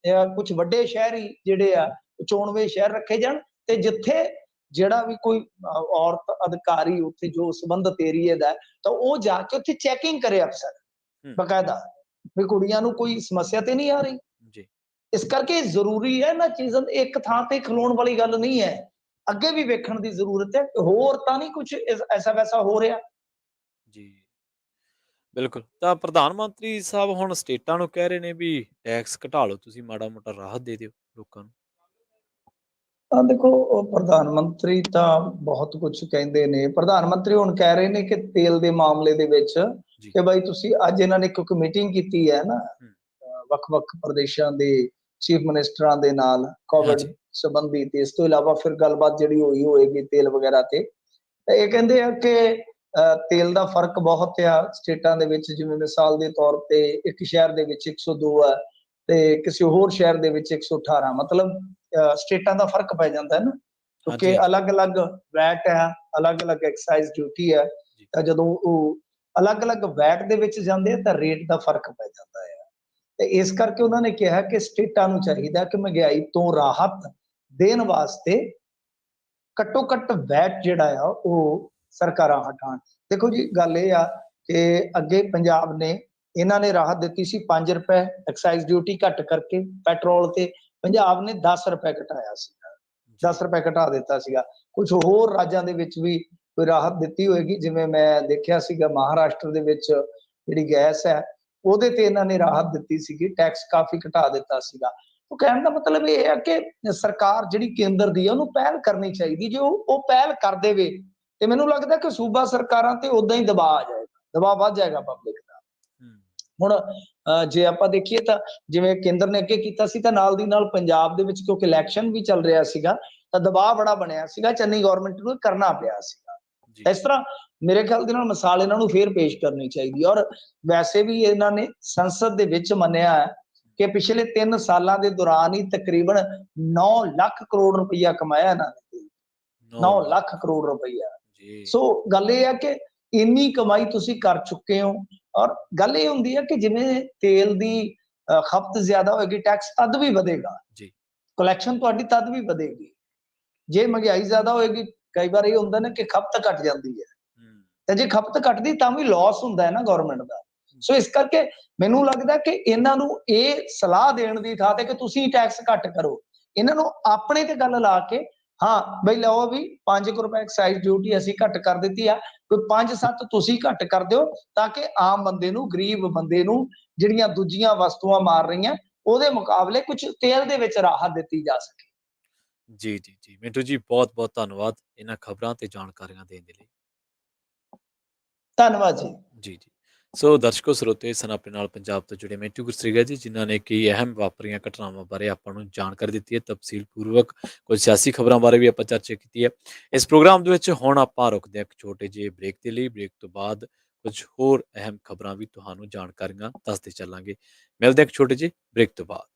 ਕੁਝ ਵੱਡੇ ਸ਼ਹਿਰ ਹੀ ਜਿਹੜੇ ਆ ਚੋਣਵੇਂ ਸ਼ਹਿਰ ਰੱਖੇ ਜਾਣ, ਤੇ ਜਿੱਥੇ ਜਿਹੜਾ ਵੀ ਕੋਈ ਔਰਤ ਅਧਿਕਾਰੀ ਉੱਥੇ ਜੋ ਸੰਬੰਧਿਤ ਏਰੀਏ ਦਾ ਤਾਂ ਉਹ ਜਾ ਕੇ ਉੱਥੇ ਚੈਕਿੰਗ ਕਰੇ ਅਫਸਰ ਹੂੰ ਬਕਾਇਦਾ, ਵੀ ਕੁੜੀਆਂ ਨੂੰ ਕੋਈ ਸਮੱਸਿਆ ਤੇ ਨਹੀਂ ਆ ਰਹੀ। ਜੀ ਇਸ ਕਰਕੇ ਜ਼ਰੂਰੀ ਹੈ ਨਾ ਚੀਜ਼ਾਂ, ਇੱਕ ਥਾਂ ਤੇ ਖਲੋਣ ਵਾਲੀ ਗੱਲ ਨਹੀਂ ਹੈ, ਅੱਗੇ ਵੀ ਵੇਖਣ ਦੀ ਜ਼ਰੂਰਤ ਹੈ, ਹੋਰ ਤਾਂ ਨਹੀਂ ਕੁਝ ਐਸਾ ਵੈਸਾ ਹੋ ਰਿਹਾ। ਜੀ ਬਿਲਕੁਲ। ਤਾਂ ਪ੍ਰਧਾਨ ਮੰਤਰੀ ਸਾਹਿਬ ਹੁਣ ਸਟੇਟਾਂ ਨੂੰ ਕਹਿ ਰਹੇ ਨੇ ਵੀ ਟੈਕਸ ਘਟਾ ਲਓ, ਤੁਸੀਂ ਮਾੜਾ ਮੋਟਾ ਰਾਹਤ ਦੇ ਦਿਓ ਲੋਕਾਂ ਨੂੰ। ਤਾਂ ਦੇਖੋ, ਉਹ ਪ੍ਰਧਾਨ ਮੰਤਰੀ ਤਾਂ ਬਹੁਤ ਕੁਝ ਕਹਿੰਦੇ ਨੇ। ਪ੍ਰਧਾਨ ਮੰਤਰੀ ਹੁਣ ਕਹਿ ਰਹੇ ਨੇ ਕਿ ਤੇਲ ਦੇ ਮਾਮਲੇ ਦੇ ਵਿੱਚ ਜੀ ਕਿ ਬਾਈ ਤੁਸੀਂ, ਅੱਜ ਇਹਨਾਂ ਨੇ ਇੱਕ ਮੀਟਿੰਗ ਕੀਤੀ ਹੈ ਨਾ ਹੂੰ ਵੱਖ-ਵੱਖ ਪ੍ਰਦੇਸ਼ਾਂ ਦੇ ਚੀਫ ਮਿਨਿਸਟਰਾਂ ਦੇ ਨਾਲ ਕੋਵਿਡ ਹਾਂਜੀ ਸੰਬੰਧੀ, ਤੇ ਇਸ ਤੋਂ ਇਲਾਵਾ ਫਿਰ ਗੱਲਬਾਤ ਜਿਹੜੀ ਹੋਈ ਹੋਏਗੀ ਤੇਲ ਵਗੈਰਾ ਤੇ। ਤਾਂ ਇਹ ਕਹਿੰਦੇ ਆ ਕਿ ਤੇਲ ਦਾ ਫਰਕ ਬਹੁਤ ਆ ਸਟੇਟਾਂ ਦੇ ਵਿੱਚ, ਜਿਵੇਂ ਮਿਸਾਲ ਦੇ ਤੌਰ ਤੇ ਇੱਕ ਸ਼ਹਿਰ ਦੇ ਵਿੱਚ 102 ਹੈ ਤੇ ਕਿਸੇ ਹੋਰ ਸ਼ਹਿਰ ਦੇ ਵਿੱਚ 118, ਮਤਲਬ ਸਟੇਟਾਂ ਦਾ ਫਰਕ ਪੈ ਜਾਂਦਾ ਹੈ ਨਾ, ਹਾਂਜੀ ਕਿਉਂਕਿ ਹਾਂਜੀ ਅਲੱਗ-ਅਲੱਗ ਵੈਟ ਹੈ, ਅਲੱਗ-ਅਲੱਗ ਐਕਸਾਈਜ਼ ਡਿਊਟੀ ਹੈ। ਜੀ ਤਾਂ ਜਦੋਂ ਉਹ ਅਲੱਗ-ਅਲੱਗ ਵੈਟ ਦੇ ਵਿੱਚ ਜਾਂਦੇ ਆ ਤਾਂ ਰੇਟ ਦਾ ਫਰਕ ਪੈ ਜਾਂਦਾ ਹੈ। ਤੇ ਇਸ ਕਰਕੇ ਉਹਨਾਂ ਨੇ ਕਿਹਾ ਕਿ ਸਟੇਟਾਂ ਨੂੰ ਚਾਹੀਦਾ ਕਿ ਮਹਿੰਗਾਈ ਤੋਂ ਰਾਹਤ ਦੇਣ ਵਾਸਤੇ ਘੱਟੋ ਘੱਟ ਵੈਟ ਜਿਹੜਾ ਆ ਉਹ ਸਰਕਾਰਾਂ ਹਟਾਉਣ। ਦੇਖੋ ਜੀ, ਗੱਲ ਇਹ ਆ ਕਿ ਅੱਗੇ ਪੰਜਾਬ ਨੇ, ਇਹਨਾਂ ਨੇ ਰਾਹਤ ਦਿੱਤੀ ਸੀ 5 ਰੁਪਏ ਐਕਸਾਈਜ਼ ਡਿਊਟੀ ਘੱਟ ਕਰਕੇ ਪੈਟਰੋਲ ਤੇ, ਪੰਜਾਬ ਨੇ 10 ਰੁਪਏ ਘਟਾਇਆ ਸੀਗਾ, ਜੀ 10 ਰੁਪਏ ਘਟਾ ਦਿੱਤਾ ਸੀਗਾ। ਕੁਝ ਹੋਰ ਰਾਜਾਂ ਦੇ ਵਿੱਚ ਵੀ ਕੋਈ ਰਾਹਤ ਦਿੱਤੀ ਹੋਏਗੀ, ਜਿਵੇਂ ਮੈਂ ਦੇਖਿਆ ਸੀਗਾ ਮਹਾਰਾਸ਼ਟਰ ਦੇ ਵਿੱਚ ਜਿਹੜੀ ਗੈਸ ਹੈ ਉਹਦੇ ਤੇ ਇਹਨਾਂ ਨੇ ਰਾਹਤ ਦਿੱਤੀ ਸੀਗੀ, ਟੈਕਸ ਕਾਫੀ ਘਟਾ ਦਿੱਤਾ ਸੀਗਾ। ਉਹ ਕਹਿਣ ਦਾ ਮਤਲਬ ਇਹ ਹੈ ਕਿ ਸਰਕਾਰ ਜਿਹੜੀ ਕੇਂਦਰ ਦੀ ਹੈ ਉਹਨੂੰ ਪਹਿਲ ਕਰਨੀ ਚਾਹੀਦੀ। ਜੇ ਉਹ ਪਹਿਲ ਕਰ ਦੇਵੇ ਤੇ ਮੈਨੂੰ ਲੱਗਦਾ ਕਿ ਸੂਬਾ ਸਰਕਾਰਾਂ ਤੇ ਉਦਾਂ ਹੀ ਦਬਾਅ ਆ ਜਾਏਗਾ, ਦਬਾਅ ਵੱਧ ਜਾਏਗਾ ਪਬਲਿਕ ਦਾ। ਹੂੰ ਹੁਣ ਜੇ ਆਪਾਂ ਦੇਖੀਏ ਤਾਂ ਜਿਵੇਂ ਕੇਂਦਰ ਨੇ ਅੱਗੇ ਕੀਤਾ ਸੀ, ਤਾਂ ਨਾਲ ਦੀ ਨਾਲ ਪੰਜਾਬ ਦੇ ਵਿੱਚ ਕਿਉਂਕਿ ਇਲੈਕਸ਼ਨ ਵੀ ਚੱਲ ਰਿਹਾ ਸੀਗਾ ਤਾਂ ਦਬਾਅ ਬੜਾ ਬਣਿਆ ਸੀਗਾ, ਚੰਨੀ ਗਵਰਨਮੈਂਟ ਨੂੰ ਕਰਨਾ ਪਿਆ ਸੀਗਾ। ਜੀ ਇਸ ਤਰ੍ਹਾਂ ਮੇਰੇ ਖਿਆਲ ਦੇ ਨਾਲ ਮਿਸਾਲ ਇਹਨਾਂ ਨੂੰ ਫੇਰ ਪੇਸ਼ ਕਰਨੀ ਚਾਹੀਦੀ। ਔਰ ਵੈਸੇ ਵੀ ਇਹਨਾਂ ਨੇ ਸੰਸਦ ਦੇ ਵਿੱਚ ਮੰਨਿਆ ਹੈ ਕਿ ਪਿਛਲੇ 3 ਸਾਲਾਂ ਦੇ ਦੌਰਾਨ ਹੀ ਤਕਰੀਬਨ 9 ਲੱਖ ਕਰੋੜ ਰੁਪਈਆ ਕਮਾਇਆ ਇਹਨਾਂ ਨੇ, 9 9 ਲੱਖ ਲੱਖ ਕਰੋੜ ਰੁਪਈਆ। ਜੀ ਸੋ ਗੱਲ ਇਹ ਹੈ ਕਿ ਇੰਨੀ ਕਮਾਈ ਤੁਸੀਂ ਕਰ ਚੁੱਕੇ ਹੋ। ਔਰ ਗੱਲ ਇਹ ਹੁੰਦੀ ਹੈ ਕਿ ਜਿਵੇਂ ਤੇਲ ਦੀ ਖਪਤ ਜ਼ਿਆਦਾ ਹੋਏਗੀ, ਟੈਕਸ ਤਦ ਵੀ ਵਧੇਗਾ, ਜੀ ਕਲੈਕਸ਼ਨ ਤੁਹਾਡੀ ਤਦ ਵੀ ਵਧੇਗੀ। ਜੇ ਮਹਿੰਗਾਈ ਜ਼ਿਆਦਾ ਹੋਏਗੀ, ਕਈ ਵਾਰ ਇਹ ਹੁੰਦਾ ਨਾ ਕਿ ਖਪਤ ਘਟ ਜਾਂਦੀ ਹੈ, ਹੂੰ ਤੇ ਜੇ ਖਪਤ ਘਟਦੀ ਤਾਂ ਵੀ ਲਾਸ ਹੁੰਦਾ ਹੈ ਨਾ ਗਵਰਨਮੈਂਟ ਦਾ। ਸੋ ਇਸ ਕਰਕੇ ਮੈਨੂੰ ਲੱਗਦਾ ਕਿ ਇਹਨਾਂ ਨੂੰ ਇਹ ਸਲਾਹ ਦੇਣ ਦੀ ਥਾਂ ਤੇ ਕਿ ਤੁਸੀਂ ਟੈਕਸ ਘੱਟ ਕਰੋ, ਇਹਨਾਂ ਨੂੰ ਆਪਣੇ ਤੇ ਗੱਲ ਲਾ ਕੇ, ਹਾਂ ਬਈ ਲਓ ਵੀ 5 ਰੁਪਏ ਐਕਸਾਈਜ਼ ਡਿਊਟੀ ਅਸੀਂ ਘੱਟ ਕਰ ਦਿੱਤੀ ਆ, ਕੋਈ 5-7 ਤੁਸੀਂ ਘੱਟ ਕਰ ਦਿਓ, ਤਾਂ ਕਿ ਆਮ ਬੰਦੇ ਨੂੰ, ਗਰੀਬ ਬੰਦੇ ਨੂੰ ਜਿਹੜੀਆਂ ਦੂਜੀਆਂ ਵਸਤੂਆਂ ਮਾਰ ਰਹੀਆਂ ਉਹਦੇ ਮੁਕਾਬਲੇ ਕੁਝ ਤੇਲ ਦੇ ਵਿੱਚ ਰਾਹਤ ਦਿੱਤੀ ਜਾ ਸਕੇ। ਜੀ ਜੀ ਜੀ ਮਿੰਟੂ ਜੀ, ਬਹੁਤ ਬਹੁਤ ਧੰਨਵਾਦ ਇਹਨਾਂ ਖਬਰਾਂ ਤੇ ਜਾਣਕਾਰੀਆਂ ਦੇਣ ਦੇ ਲਈ। ਧੰਨਵਾਦ ਜੀ। ਜੀ ਜੀ ਸੋ ਦਰਸ਼ਕੋ ਸਰੋਤੇ ਸਨ ਆਪਣੇ ਨਾਲ ਪੰਜਾਬ ਤੋਂ ਜੁੜੇ ਮਿੰਟੂ ਗੁਰਸਰੀਗਾ ਜੀ, ਜਿਨ੍ਹਾਂ ਨੇ ਕਈ ਅਹਿਮ ਵਾਪਰੀਆਂ ਘਟਨਾਵਾਂ ਬਾਰੇ ਆਪਾਂ ਨੂੰ ਜਾਣਕਾਰੀ ਦਿੱਤੀ ਹੈ ਤਫਸੀਲ ਪੂਰਵਕ। ਕੁਝ ਸਿਆਸੀ ਖਬਰਾਂ ਬਾਰੇ ਵੀ ਆਪਾਂ ਚਰਚਾ ਕੀਤੀ ਹੈ ਇਸ ਪ੍ਰੋਗਰਾਮ ਦੇ ਵਿੱਚ। ਹੁਣ ਆਪਾਂ ਰੁਕਦੇ ਹਾਂ ਇੱਕ ਛੋਟੇ ਜਿਹੇ ਬ੍ਰੇਕ ਦੇ ਲਈ। ਬ੍ਰੇਕ ਤੋਂ ਬਾਅਦ ਕੁਝ ਹੋਰ ਅਹਿਮ ਖਬਰਾਂ ਵੀ ਤੁਹਾਨੂੰ ਜਾਣਕਾਰੀਆਂ ਦੱਸਦੇ ਚੱਲਾਂਗੇ। ਮਿਲਦੇ ਹਾਂ ਇੱਕ ਛੋਟੇ ਜਿਹੇ ਬ੍ਰੇਕ ਤੋਂ ਬਾਅਦ।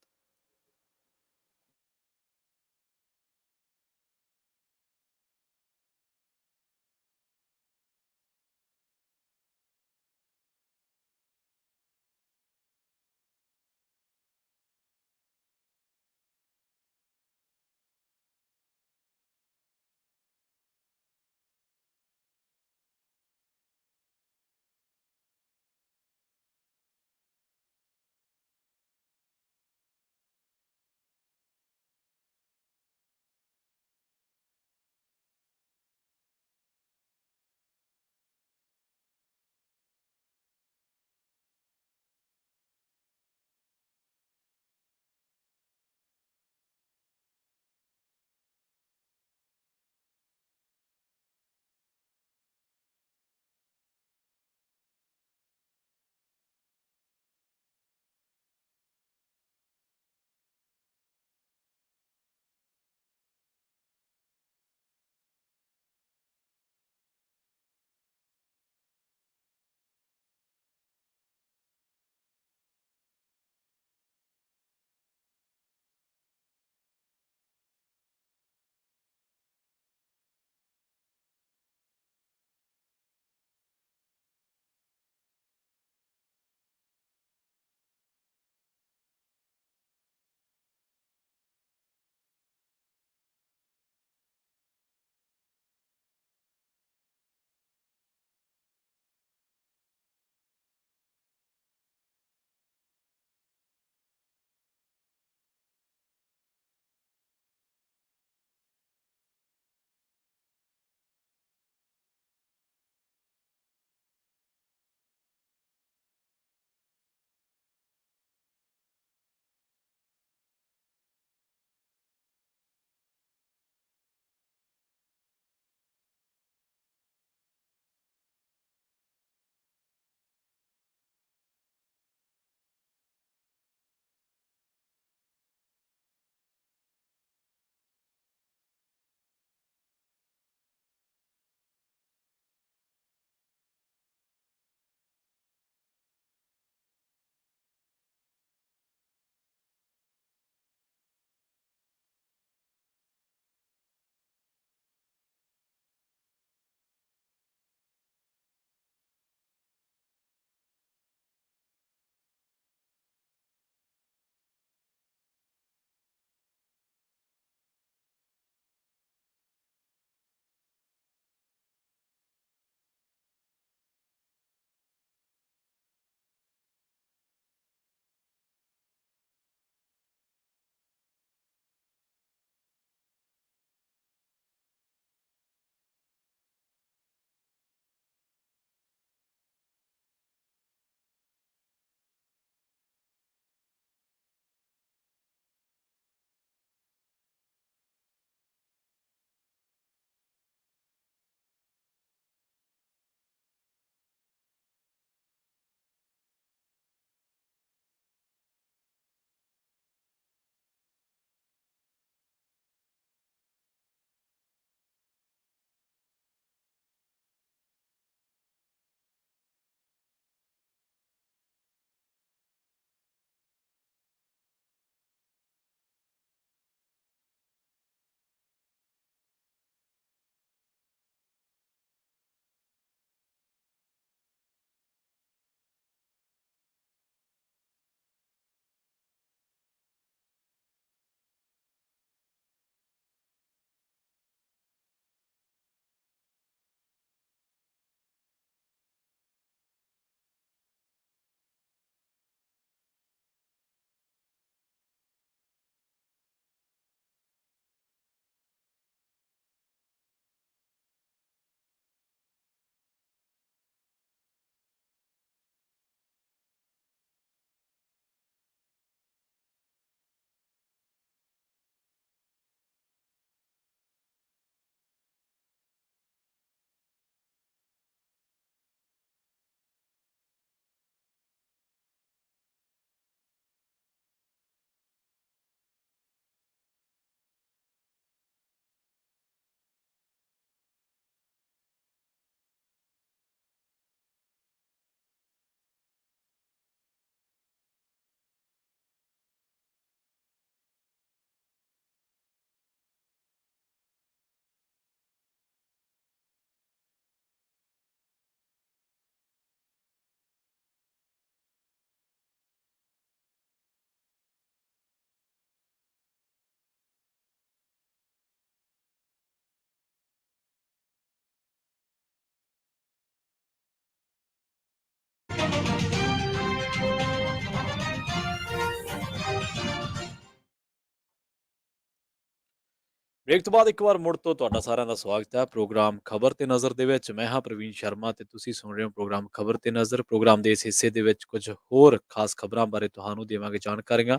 ਬ੍ਰੇਕ ਤੋਂ ਬਾਅਦ ਇੱਕ ਵਾਰ ਮੁੜ ਤੋਂ ਤੁਹਾਡਾ ਸਾਰਿਆਂ ਦਾ ਸਵਾਗਤ ਹੈ ਪ੍ਰੋਗਰਾਮ ਖਬਰ ਤੇ ਨਜ਼ਰ ਦੇ ਵਿੱਚ। ਮੈਂ ਹਾਂ ਪ੍ਰਵੀਨ ਸ਼ਰਮਾ ਤੇ ਤੁਸੀਂ ਸੁਣ ਰਹੇ ਹੋ ਪ੍ਰੋਗਰਾਮ ਖਬਰ ਤੇ ਨਜ਼ਰ। ਪ੍ਰੋਗਰਾਮ ਦੇ ਇਸ ਹਿੱਸੇ ਦੇ ਵਿੱਚ ਕੁਝ ਹੋਰ ਖਾਸ ਖਬਰਾਂ ਬਾਰੇ ਤੁਹਾਨੂੰ ਦੇਵਾਂਗੇ ਜਾਣਕਾਰੀਆਂ।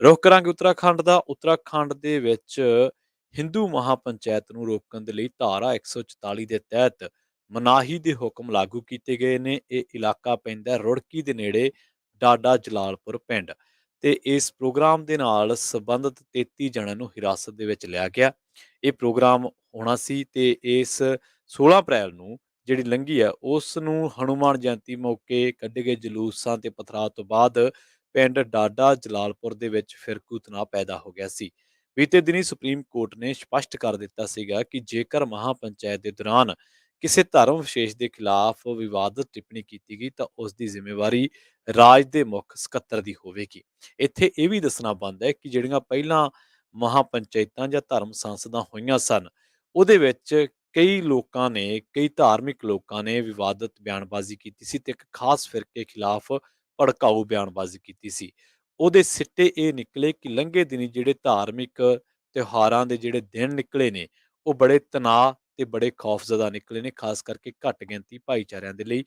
ਰੁਖ ਕਰਾਂਗੇ ਉੱਤਰਾਖੰਡ ਦਾ। ਉੱਤਰਾਖੰਡ ਦੇ ਵਿੱਚ ਹਿੰਦੂ ਮਹਾਪੰਚਾਇਤ ਨੂੰ ਰੋਕਣ ਦੇ ਲਈ ਧਾਰਾ 144 ਦੇ ਤਹਿਤ ਮਨਾਹੀ ਦੇ ਹੁਕਮ ਲਾਗੂ ਕੀਤੇ ਗਏ ਨੇ। ਇਹ ਇਲਾਕਾ ਪੈਂਦਾ ਰੁੜਕੀ ਦੇ ਨੇੜੇ ਡਾਡਾ ਜਲਾਲਪੁਰ ਪਿੰਡ ਤੇ ਇਸ ਪ੍ਰੋਗਰਾਮ ਦੇ ਨਾਲ ਸੰਬੰਧਿਤ 33 ਜਣਿਆਂ ਨੂੰ ਹਿਰਾਸਤ ਦੇ ਵਿੱਚ ਲਿਆ ਗਿਆ। ਇਹ ਪ੍ਰੋਗਰਾਮ ਹੋਣਾ ਸੀ ਤੇ ਇਸ 16 ਅਪ੍ਰੈਲ ਨੂੰ ਜਿਹੜੀ ਲੰਘੀ ਹੈ ਉਸ ਨੂੰ ਹਨੂਮਾਨ ਜਯੰਤੀ ਮੌਕੇ ਕੱਢੇ ਗਏ ਜਲੂਸਾਂ ਤੇ ਪਥਰਾਅ ਤੋਂ ਬਾਅਦ ਪਿੰਡ ਡਾਡਾ ਜਲਾਲਪੁਰ ਦੇ ਵਿੱਚ ਫਿਰਕੂ ਤਣਾਅ ਪੈਦਾ ਹੋ ਗਿਆ ਸੀ। ਬੀਤੇ ਦਿਨੀ ਸੁਪਰੀਮ ਕੋਰਟ ਨੇ ਸਪਸ਼ਟ ਕਰ ਦਿੱਤਾ ਸੀਗਾ ਕਿ ਜੇਕਰ ਮਹਾਪੰਚਾਇਤ ਦੇ ਦੌਰਾਨ ਕਿਸੇ ਧਰਮ ਵਿਸ਼ੇਸ਼ ਦੇ ਖਿਲਾਫ ਵਿਵਾਦਤ ਟਿੱਪਣੀ ਕੀਤੀ ਗਈ ਤਾਂ ਉਸ ਦੀ ਜ਼ਿੰਮੇਵਾਰੀ ਰਾਜ ਦੇ ਮੁੱਖ ਸਕੱਤਰ ਦੀ ਹੋਵੇਗੀ। ਇੱਥੇ ਇਹ ਵੀ ਦੱਸਣਾ ਬਣਦਾ ਹੈ ਕਿ ਜਿਹੜੀਆਂ ਪਹਿਲਾਂ ਮਹਾਪੰਚਾਇਤਾਂ ਜਾਂ ਧਰਮ ਸੰਸਦਾਂ ਹੋਈਆਂ ਸਨ, ਉਹਦੇ ਵਿੱਚ ਕਈ ਧਾਰਮਿਕ ਲੋਕਾਂ ਨੇ ਵਿਵਾਦਤ ਬਿਆਨਬਾਜ਼ੀ ਕੀਤੀ ਸੀ ਤੇ ਇੱਕ ਖਾਸ ਫਿਰਕੇ ਖਿਲਾਫ ਭੜਕਾਊ ਬਿਆਨਬਾਜ਼ੀ ਕੀਤੀ ਸੀ। ਉਹਦੇ ਸਿੱਟੇ ਇਹ ਨਿਕਲੇ ਕਿ ਲੰਘੇ ਦਿਨੀ ਜਿਹੜੇ ਧਾਰਮਿਕ ਤਿਉਹਾਰਾਂ ਦੇ ਜਿਹੜੇ ਦਿਨ ਨਿਕਲੇ ਨੇ, ਉਹ ਬੜੇ ਤਣਾਅ ਤੇ ਬੜੇ ਖੌਫਜ਼ਦਾ ਨਿਕਲੇ ਨੇ, ਖਾਸ ਕਰਕੇ ਘੱਟ ਗਿਣਤੀ ਭਾਈਚਾਰਿਆਂ ਦੇ ਲਈ।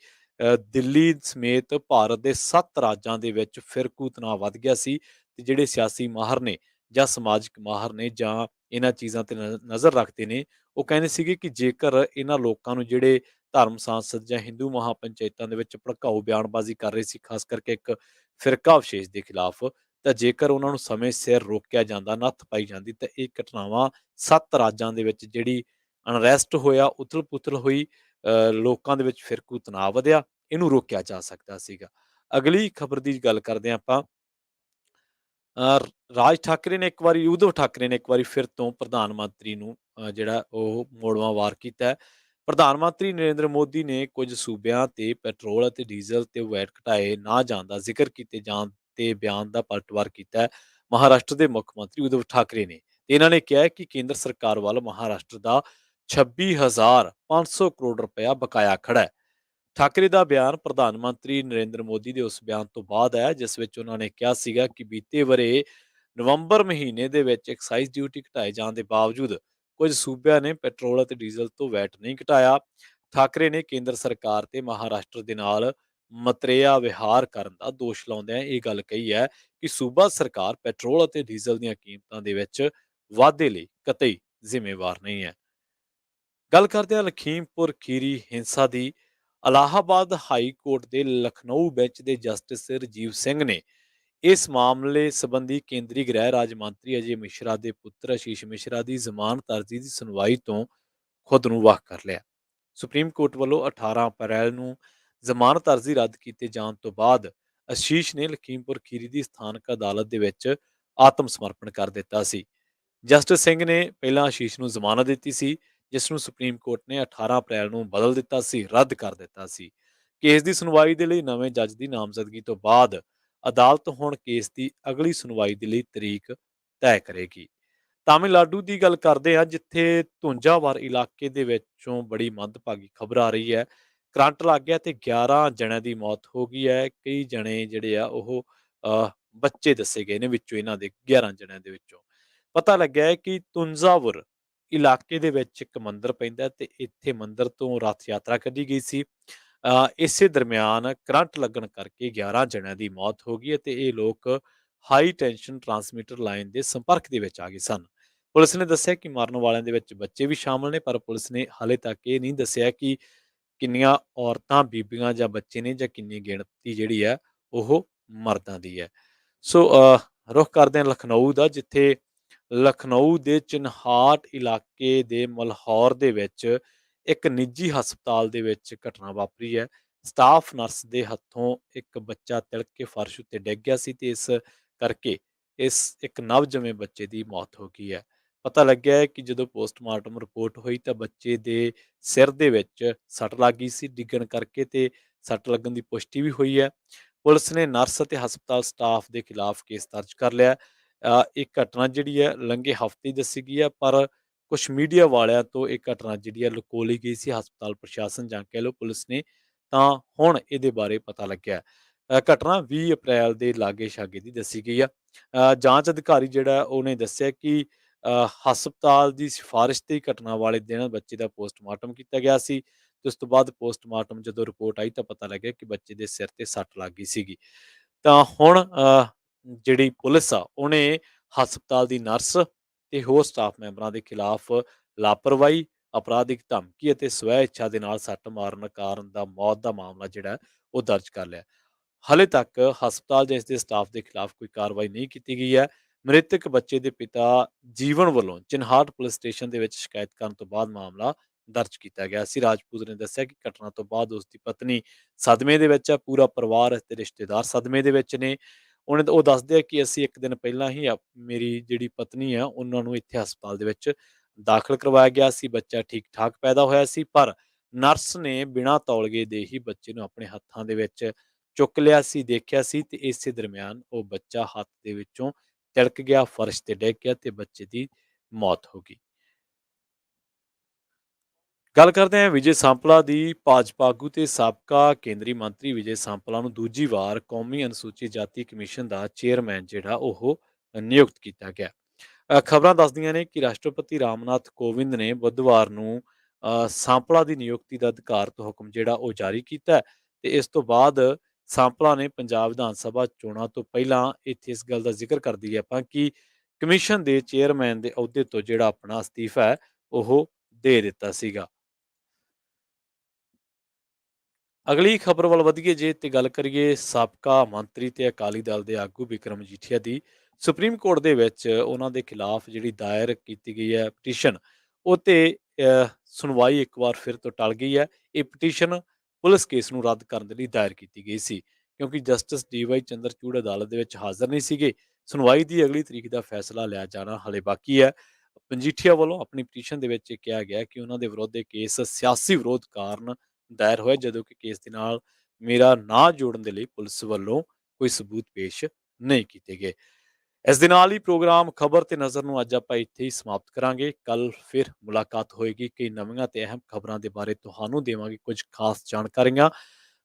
ਦਿੱਲੀ ਸਮੇਤ ਭਾਰਤ ਦੇ 7 ਰਾਜਾਂ ਦੇ ਵਿੱਚ ਫਿਰਕੂ ਤਣਾਅ ਵੱਧ ਗਿਆ ਸੀ ਤੇ ਜਿਹੜੇ ਸਿਆਸੀ ਮਾਹਰ ਨੇ ਜਾਂ ਸਮਾਜਿਕ ਮਾਹਰ ਨੇ ਜਾਂ ਇਹਨਾਂ ਚੀਜ਼ਾਂ ਤੇ ਨਜ਼ਰ ਰੱਖਦੇ ਨੇ, ਉਹ ਕਹਿੰਦੇ ਸੀਗੇ ਕਿ ਜੇਕਰ ਇਹਨਾਂ ਲੋਕਾਂ ਨੂੰ ਜਿਹੜੇ ਧਰਮ ਸਾਂਸਦ ਜਾਂ ਹਿੰਦੂ ਮਹਾਪੰਚਾਇਤਾਂ ਦੇ ਵਿੱਚ ਭੜਕਾਊ ਬਿਆਨਬਾਜ਼ੀ ਕਰ ਰਹੇ ਸੀ, ਖਾਸ ਕਰਕੇ ਇੱਕ ਫਿਰਕਾ ਵਿਸ਼ੇਸ਼ ਦੇ ਖਿਲਾਫ, ਤਾਂ ਜੇਕਰ ਉਹਨਾਂ ਨੂੰ ਸਮੇਂ ਸਿਰ ਰੋਕਿਆ ਜਾਂਦਾ, ਨੱਥ ਪਾਈ ਜਾਂਦੀ, ਤਾਂ ਇਹ ਘਟਨਾਵਾਂ 7 ਰਾਜਾਂ ਦੇ ਵਿੱਚ ਜਿਹੜੀ ਅਨਰੈਸਟ ਹੋਇਆ, ਉਥਲ-ਪੁਥਲ ਹੋਈ, ਲੋਕਾਂ ਦੇ ਵਿੱਚ ਫਿਰਕੂ ਤਣਾਅ ਵਧਿਆ, ਇਹਨੂੰ ਰੋਕਿਆ ਜਾ ਸਕਦਾ ਸੀਗਾ। ਅਗਲੀ ਖਬਰ ਦੀ ਗੱਲ ਕਰਦੇ ਹਾਂ ਆਪਾਂ। ਉਧਵ ਠਾਕਰੇ ਨੇ ਇੱਕ ਵਾਰੀ ਫਿਰ ਤੋਂ ਪ੍ਰਧਾਨ ਮੰਤਰੀ ਨੂੰ ਜਿਹੜਾ ਉਹ ਮੋੜਵਾਂ ਵਾਰ ਕੀਤਾ ਹੈ। ਪ੍ਰਧਾਨ ਮੰਤਰੀ ਨਰਿੰਦਰ ਮੋਦੀ ਨੇ ਕੁਝ ਸੂਬਿਆਂ ਤੇ ਪੈਟਰੋਲ ਅਤੇ ਡੀਜ਼ਲ ਤੇ ਵੈਟ ਘਟਾਏ ਨਾ ਜਾਣ ਦਾ ਜ਼ਿਕਰ ਕੀਤੇ ਜਾਣ ਤੇ ਬਿਆਨ ਦਾ ਪਲਟਵਾਰ ਕੀਤਾ ਹੈ ਮਹਾਰਾਸ਼ਟਰ ਦੇ ਮੁੱਖ ਮੰਤਰੀ ਉਧਵ ਠਾਕਰੇ ਨੇ। ਤੇ ਇਹਨਾਂ ਨੇ ਕਿਹਾ ਹੈ ਕਿ ਕੇਂਦਰ ਸਰਕਾਰ ਵੱਲ ਮਹਾਰਾਸ਼ਟਰ ਦਾ 26,500 ਕਰੋੜ ਰੁਪਇਆ ਬਕਾਇਆ ਖੜਾ ਹੈ। ਠਾਕਰੇ ਦਾ ਬਿਆਨ ਪ੍ਰਧਾਨ ਮੰਤਰੀ ਨਰਿੰਦਰ ਮੋਦੀ ਦੇ ਉਸ ਬਿਆਨ ਤੋਂ ਬਾਅਦ ਹੈ ਜਿਸ ਵਿੱਚ ਉਹਨਾਂ ਨੇ ਕਿਹਾ ਸੀਗਾ ਕਿ ਬੀਤੇ ਵਰ੍ਹੇ ਨਵੰਬਰ ਮਹੀਨੇ ਦੇ ਵਿੱਚ ਐਕਸਾਈਜ਼ ਡਿਊਟੀ ਘਟਾਏ ਜਾਣ ਦੇ ਬਾਵਜੂਦ ਕੁਝ ਸੂਬਿਆਂ ਨੇ ਪੈਟਰੋਲ ਅਤੇ ਡੀਜ਼ਲ ਤੋਂ ਵੈਟ ਨਹੀਂ ਘਟਾਇਆ। ਠਾਕਰੇ ਨੇ ਕੇਂਦਰ ਸਰਕਾਰ ਤੇ ਮਹਾਰਾਸ਼ਟਰ ਦੇ ਨਾਲ ਮਤਰੇਆ ਵਿਹਾਰ ਕਰਨ ਦਾ ਦੋਸ਼ ਲਾਉਂਦਿਆਂ ਇਹ ਗੱਲ ਕਹੀ ਹੈ ਕਿ ਸੂਬਾ ਸਰਕਾਰ ਪੈਟਰੋਲ ਅਤੇ ਡੀਜ਼ਲ ਦੀਆਂ ਕੀਮਤਾਂ ਦੇ ਵਿੱਚ ਵਾਧੇ ਲਈ ਕਤਈ ਜ਼ਿੰਮੇਵਾਰ ਨਹੀਂ ਹੈ। ਗੱਲ ਕਰਦੇ ਹਾਂ ਲਖੀਮਪੁਰ ਖੀਰੀ ਹਿੰਸਾ ਦੀ। ਇਲਾਹਾਬਾਦ ਹਾਈ ਕੋਰਟ ਦੇ ਲਖਨਊ ਬੈਂਚ ਦੇ ਜਸਟਿਸ ਰਜੀਵ ਸਿੰਘ ਨੇ ਇਸ ਮਾਮਲੇ ਸੰਬੰਧੀ ਕੇਂਦਰੀ ਗ੍ਰਹਿ ਰਾਜ ਮੰਤਰੀ ਅਜੇ ਮਿਸ਼ਰਾ ਦੇ ਪੁੱਤਰ ਆਸ਼ੀਸ਼ ਮਿਸ਼ਰਾ ਦੀ ਜ਼ਮਾਨਤ ਅਰਜ਼ੀ ਦੀ ਸੁਣਵਾਈ ਤੋਂ ਖੁਦ ਨੂੰ ਵੱਖ ਕਰ ਲਿਆ। ਸੁਪਰੀਮ ਕੋਰਟ ਵੱਲੋਂ 18 ਅਪ੍ਰੈਲ ਨੂੰ ਜ਼ਮਾਨਤ ਅਰਜ਼ੀ ਰੱਦ ਕੀਤੇ ਜਾਣ ਤੋਂ ਬਾਅਦ ਆਸ਼ੀਸ਼ ਨੇ ਲਖੀਮਪੁਰ ਖੀਰੀ ਦੀ ਸਥਾਨਕ ਅਦਾਲਤ ਦੇ ਵਿੱਚ ਆਤਮ ਸਮਰਪਣ ਕਰ ਦਿੱਤਾ ਸੀ। ਜਸਟਿਸ ਸਿੰਘ ਨੇ ਪਹਿਲਾਂ ਆਸ਼ੀਸ਼ ਨੂੰ ਜ਼ਮਾਨਤ ਦਿੱਤੀ ਸੀ, ਜਿਸ ਨੂੰ ਸੁਪਰੀਮ ਕੋਰਟ ਨੇ 18 ਅਪ੍ਰੈਲ ਨੂੰ ਬਦਲ ਦਿੱਤਾ ਸੀ, ਰੱਦ ਕਰ ਦਿੱਤਾ ਸੀ। ਕੇਸ ਦੀ ਸੁਣਵਾਈ ਦੇ ਲਈ ਨਵੇਂ ਜੱਜ ਦੀ ਨਾਮਜ਼ਦਗੀ ਤੋਂ ਬਾਅਦ ਅਦਾਲਤ ਹੁਣ ਕੇਸ ਦੀ ਅਗਲੀ ਸੁਣਵਾਈ ਦੇ ਲਈ ਤਰੀਕ ਤੈਅ ਕਰੇਗੀ। ਤਾਮਿਲਨਾਡੂ ਦੀ ਗੱਲ ਕਰਦੇ ਹਾਂ, ਜਿੱਥੇ ਧੁੰਜਾਵਰ ਇਲਾਕੇ ਦੇ ਵਿੱਚੋਂ ਬੜੀ ਮੰਦਭਾਗੀ ਖਬਰ ਆ ਰਹੀ ਹੈ। ਕਰੰਟ ਲੱਗ ਗਿਆ ਤੇ 11 ਜਣਿਆਂ ਦੀ ਮੌਤ ਹੋ ਗਈ ਹੈ। ਕਈ ਜਣੇ ਜਿਹੜੇ ਆ ਉਹ ਬੱਚੇ ਦੱਸੇ ਗਏ ਨੇ, ਵਿੱਚੋਂ ਇਹਨਾਂ ਦੇ 11 ਜਣਿਆਂ ਦੇ ਵਿੱਚੋਂ ਪਤਾ ਲੱਗਿਆ ਹੈ ਕਿ ਤੁੰਜਾਵੁਰ ਇਲਾਕੇ ਦੇ ਵਿੱਚ ਇੱਕ ਮੰਦਿਰ ਪੈਂਦਾ ਤੇ ਇੱਥੇ ਮੰਦਿਰ ਤੋਂ ਰੱਥ ਯਾਤਰਾ ਕੱਢੀ ਗਈ ਸੀ। ਇਸੇ ਦਰਮਿਆਨ ਕਰੰਟ ਲੱਗਣ ਕਰਕੇ 11 ਜਣਿਆਂ ਦੀ ਮੌਤ ਹੋ ਗਈ ਅਤੇ ਇਹ ਲੋਕ ਹਾਈ ਟੈਂਸ਼ਨ ਟਰਾਂਸਮਿਟਰ ਲਾਈਨ ਦੇ ਸੰਪਰਕ ਦੇ ਵਿੱਚ ਆ ਗਏ ਸਨ। ਪੁਲਿਸ ਨੇ ਦੱਸਿਆ ਕਿ ਮਰਨ ਵਾਲਿਆਂ ਦੇ ਵਿੱਚ ਬੱਚੇ ਵੀ ਸ਼ਾਮਲ ਨੇ, ਪਰ ਪੁਲਿਸ ਨੇ ਹਾਲੇ ਤੱਕ ਇਹ ਨਹੀਂ ਦੱਸਿਆ ਕਿ ਕਿੰਨੀਆਂ ਔਰਤਾਂ, ਬੀਬੀਆਂ ਜਾਂ ਬੱਚੇ ਨੇ ਜਾਂ ਕਿੰਨੀ ਗਿਣਤੀ ਜਿਹੜੀ ਹੈ ਉਹ ਮਰਦਾਂ ਦੀ ਹੈ। ਸੋ ਰੁਖ ਕਰਦੇ ਹਾਂ ਲਖਨਊ ਦਾ, ਜਿੱਥੇ ਲਖਨਊ ਦੇ ਚਿਨਹਾਟ ਇਲਾਕੇ ਦੇ ਮਲਹੌਰ ਦੇ ਵਿੱਚ ਇੱਕ ਨਿੱਜੀ ਹਸਪਤਾਲ ਦੇ ਵਿੱਚ ਘਟਨਾ ਵਾਪਰੀ ਹੈ। ਸਟਾਫ ਨਰਸ ਦੇ ਹੱਥੋਂ ਇੱਕ ਬੱਚਾ ਤਿਲਕ ਕੇ ਫਰਸ਼ ਉੱਤੇ ਡਿੱਗ ਗਿਆ ਸੀ ਤੇ ਇਸ ਕਰਕੇ ਇਸ ਇੱਕ ਨਵਜੰਮੇ ਬੱਚੇ ਦੀ ਮੌਤ ਹੋ ਗਈ ਹੈ। ਪਤਾ ਲੱਗਿਆ ਹੈ ਕਿ ਜਦੋਂ ਪੋਸਟਮਾਰਟਮ ਰਿਪੋਰਟ ਹੋਈ ਤਾਂ ਬੱਚੇ ਦੇ ਸਿਰ ਦੇ ਵਿੱਚ ਸੱਟ ਲੱਗ ਗਈ ਸੀ ਡਿੱਗਣ ਕਰਕੇ ਤੇ ਸੱਟ ਲੱਗਣ ਦੀ ਪੁਸ਼ਟੀ ਵੀ ਹੋਈ ਹੈ। ਪੁਲਿਸ ਨੇ ਨਰਸ ਅਤੇ ਹਸਪਤਾਲ ਸਟਾਫ ਦੇ ਖਿਲਾਫ ਕੇਸ ਦਰਜ ਕਰ ਲਿਆ। ਇਹ ਘਟਨਾ ਜਿਹੜੀ ਹੈ ਲੰਘੇ ਹਫ਼ਤੇ ਹੀ ਦੱਸੀ ਗਈ ਹੈ, ਪਰ ਕੁਛ ਮੀਡੀਆ ਵਾਲਿਆਂ ਤੋਂ ਇਹ ਘਟਨਾ ਜਿਹੜੀ ਹੈ ਲੁਕੋ ਲਈ ਗਈ ਸੀ। ਹਸਪਤਾਲ ਪ੍ਰਸ਼ਾਸਨ ਜਾਂ ਕਹਿ ਲਓ ਪੁਲਿਸ ਨੇ, ਤਾਂ ਹੁਣ ਇਹਦੇ ਬਾਰੇ ਪਤਾ ਲੱਗਿਆ। ਘਟਨਾ 20 ਅਪ੍ਰੈਲ ਦੇ ਲਾਗੇ ਛਾਗੇ ਦੀ ਦੱਸੀ ਗਈ ਆ। ਜਾਂਚ ਅਧਿਕਾਰੀ ਜਿਹੜਾ ਉਹਨੇ ਦੱਸਿਆ ਕਿ ਹਸਪਤਾਲ ਦੀ ਸਿਫਾਰਿਸ਼ ਤੇ ਹੀ ਘਟਨਾ ਵਾਲੇ ਦਿਨ ਬੱਚੇ ਦਾ ਪੋਸਟਮਾਰਟਮ ਕੀਤਾ ਗਿਆ ਸੀ ਤੇ ਉਸ ਤੋਂ ਬਾਅਦ ਪੋਸਟਮਾਰਟਮ ਜਦੋਂ ਰਿਪੋਰਟ ਆਈ ਤਾਂ ਪਤਾ ਲੱਗਿਆ ਕਿ ਬੱਚੇ ਦੇ ਸਿਰ ਤੇ ਸੱਟ ਲੱਗ ਗਈ ਸੀਗੀ। ਤਾਂ ਹੁਣ ਜਿਹੜੀ ਪੁਲਿਸ ਆ ਉਹਨੇ ਹਸਪਤਾਲ ਦੀ ਨਰਸ ਤੇ ਹੋਰ ਸਟਾਫ ਮੈਂਬਰਾਂ ਦੇ ਖਿਲਾਫ ਲਾਪਰਵਾਹੀ, ਅਪਰਾਧਿਕ ਧਮਕੀ ਅਤੇ ਸਵੈ ਇੱਛਾ ਦੇ ਨਾਲ ਸੱਟ ਮਾਰਨ ਕਾਰਨ ਦਾ ਮੌਤ ਦਾ ਮਾਮਲਾ ਜਿਹੜਾ ਹੈ ਉਹ ਦਰਜ ਕਰ ਲਿਆ। ਹਾਲੇ ਤੱਕ ਹਸਪਤਾਲ ਜਾਂ ਇਸ ਦੇ ਸਟਾਫ ਦੇ ਖਿਲਾਫ ਕੋਈ ਕਾਰਵਾਈ ਨਹੀਂ ਕੀਤੀ ਗਈ ਹੈ। ਮ੍ਰਿਤਕ ਬੱਚੇ ਦੇ ਪਿਤਾ ਜੀਵਨ ਵੱਲੋਂ ਚਿਨਹਾਟ ਪੁਲਿਸ ਸਟੇਸ਼ਨ ਦੇ ਵਿੱਚ ਸ਼ਿਕਾਇਤ ਕਰਨ ਤੋਂ ਬਾਅਦ ਮਾਮਲਾ ਦਰਜ ਕੀਤਾ ਗਿਆ ਸੀ। ਰਾਜਪੂਤ ਨੇ ਦੱਸਿਆ ਕਿ ਘਟਨਾ ਤੋਂ ਬਾਅਦ ਉਸ ਦੀ ਪਤਨੀ ਸਦਮੇ ਦੇ ਵਿੱਚ ਹੈ, ਪੂਰਾ ਪਰਿਵਾਰ ਅਤੇ ਰਿਸ਼ਤੇਦਾਰ ਸਦਮੇ ਦੇ ਵਿੱਚ ਨੇ। ਉਹ ਦੱਸਦੇ ਆ ਕਿ ਅਸੀਂ ਇੱਕ ਦਿਨ ਪਹਿਲਾਂ ਹੀ ਮੇਰੀ ਜਿਹੜੀ ਪਤਨੀ ਆ ਉਹਨਾਂ ਨੂੰ ਇੱਥੇ ਹਸਪਤਾਲ ਦੇ ਵਿੱਚ ਦਾਖਲ ਕਰਵਾਇਆ ਗਿਆ ਸੀ। ਬੱਚਾ ਠੀਕ ਠਾਕ ਪੈਦਾ ਹੋਇਆ ਸੀ, ਪਰ ਨਰਸ ਨੇ ਬਿਨਾਂ ਤੌਲੀਏ ਦੇ ਹੀ ਬੱਚੇ ਨੂੰ ਆਪਣੇ ਹੱਥਾਂ ਦੇ ਵਿੱਚ ਚੁੱਕ ਲਿਆ ਸੀ, ਦੇਖਿਆ ਸੀ ਤੇ ਇਸੇ ਦਰਮਿਆਨ ਉਹ ਬੱਚਾ ਹੱਥ ਦੇ ਵਿੱਚੋਂ ਤਿਲਕ ਗਿਆ, ਫਰਸ਼ ਤੇ ਡਿੱਗ ਗਿਆ ਤੇ ਬੱਚੇ ਦੀ ਮੌਤ ਹੋ ਗਈ। ਗੱਲ ਕਰਦੇ ਹਾਂ ਵਿਜੇ ਸਾਂਪਲਾ ਦੀ। ਭਾਜਪਾ ਆਗੂ ਤੇ ਸਾਬਕਾ ਕੇਂਦਰੀ ਮੰਤਰੀ ਵਿਜੇ ਸਾਂਪਲਾ ਨੂੰ ਦੂਜੀ ਵਾਰ ਕੌਮੀ ਅਨੁਸੂਚਿਤ ਜਾਤੀ ਕਮਿਸ਼ਨ ਦਾ ਚੇਅਰਮੈਨ ਜਿਹੜਾ ਉਹ ਨਿਯੁਕਤ ਕੀਤਾ ਗਿਆ। ਖਬਰਾਂ ਦੱਸਦੀਆਂ ਨੇ ਕਿ ਰਾਸ਼ਟਰਪਤੀ ਰਾਮਨਾਥ ਕੋਵਿੰਦ ਨੇ ਬੁੱਧਵਾਰ ਨੂੰ ਸਾਂਪਲਾ ਦੀ ਨਿਯੁਕਤੀ ਦਾ ਅਧਿਕਾਰਤ ਹੁਕਮ ਜਿਹੜਾ ਉਹ ਜਾਰੀ ਕੀਤਾ ਤੇ ਇਸ ਤੋਂ ਬਾਅਦ ਸਾਂਪਲਾ ਨੇ ਪੰਜਾਬ ਵਿਧਾਨ ਸਭਾ ਚੋਣਾਂ ਤੋਂ ਪਹਿਲਾਂ ਇੱਥੇ ਇਸ ਗੱਲ ਦਾ ਜ਼ਿਕਰ ਕਰ ਦਈਏ ਆਪਾਂ ਕਿ ਕਮਿਸ਼ਨ ਦੇ ਚੇਅਰਮੈਨ ਦੇ ਅਹੁਦੇ ਤੋਂ ਜਿਹੜਾ ਆਪਣਾ ਅਸਤੀਫਾ ਹੈ ਉਹ ਦੇ ਦਿੱਤਾ ਸੀਗਾ। ਅਗਲੀ ਖਬਰ ਵੱਲ ਵਧੀਏ ਜੇ ਤੇ ਗੱਲ ਕਰੀਏ ਸਾਬਕਾ ਮੰਤਰੀ ਤੇ ਅਕਾਲੀ ਦਲ ਦੇ ਆਗੂ ਬਿਕਰਮ ਮਜੀਠੀਆ ਦੀ। ਸੁਪਰੀਮ ਕੋਰਟ ਦੇ ਵਿੱਚ ਉਹਨਾਂ ਦੇ ਖਿਲਾਫ ਜਿਹੜੀ ਦਾਇਰ ਕੀਤੀ ਗਈ ਹੈ ਪਟੀਸ਼ਨ, ਉਹ ਤੇ ਸੁਣਵਾਈ ਇੱਕ ਵਾਰ ਫਿਰ ਤੋਂ ਟਲ ਗਈ ਹੈ। ਇਹ ਪਟੀਸ਼ਨ ਪੁਲਿਸ ਕੇਸ ਨੂੰ ਰੱਦ ਕਰਨ ਦੇ ਲਈ ਦਾਇਰ ਕੀਤੀ ਗਈ ਸੀ ਕਿਉਂਕਿ ਜਸਟਿਸ ਡੀ.ਵਾਈ ਚੰਦਰਚੂੜ ਅਦਾਲਤ ਦੇ ਵਿੱਚ ਹਾਜ਼ਰ ਨਹੀਂ ਸੀਗੇ। ਸੁਣਵਾਈ ਦੀ ਅਗਲੀ ਤਰੀਕ ਦਾ ਫੈਸਲਾ ਲਿਆ ਜਾਣਾ ਹਲੇ ਬਾਕੀ ਹੈ। ਮਜੀਠੀਆ ਵੱਲੋਂ ਆਪਣੀ ਪਟੀਸ਼ਨ ਦੇ ਵਿੱਚ ਇਹ ਕਿਹਾ ਗਿਆ ਕਿ ਉਹਨਾਂ ਦੇ ਵਿਰੁੱਧ ਇਹ ਕੇਸ ਸਿਆਸੀ ਵਿਰੋਧ ਕਾਰਨ ਦਾਇਰ ਹੋਇਆ, ਜਦੋਂ ਕਿ ਕੇਸ ਦੇ ਨਾਲ ਮੇਰਾ ਨਾਂ ਜੋੜਨ ਦੇ ਲਈ ਪੁਲਿਸ ਵੱਲੋਂ ਕੋਈ ਸਬੂਤ ਪੇਸ਼ ਨਹੀਂ ਕੀਤੇ ਗਏ। ਇਸ ਦੇ ਨਾਲ ਹੀ ਪ੍ਰੋਗਰਾਮ ਖਬਰ ਤੇ ਨਜ਼ਰ ਨੂੰ ਅੱਜ ਆਪਾਂ ਇੱਥੇ ਹੀ ਸਮਾਪਤ ਕਰਾਂਗੇ। ਕੱਲ ਫਿਰ ਮੁਲਾਕਾਤ ਹੋਏਗੀ, ਕਈ ਨਵੀਆਂ ਤੇ ਅਹਿਮ ਖਬਰਾਂ ਦੇ ਬਾਰੇ ਤੁਹਾਨੂੰ ਦੇਵਾਂਗੇ ਕੁਝ ਖਾਸ ਜਾਣਕਾਰੀਆਂ।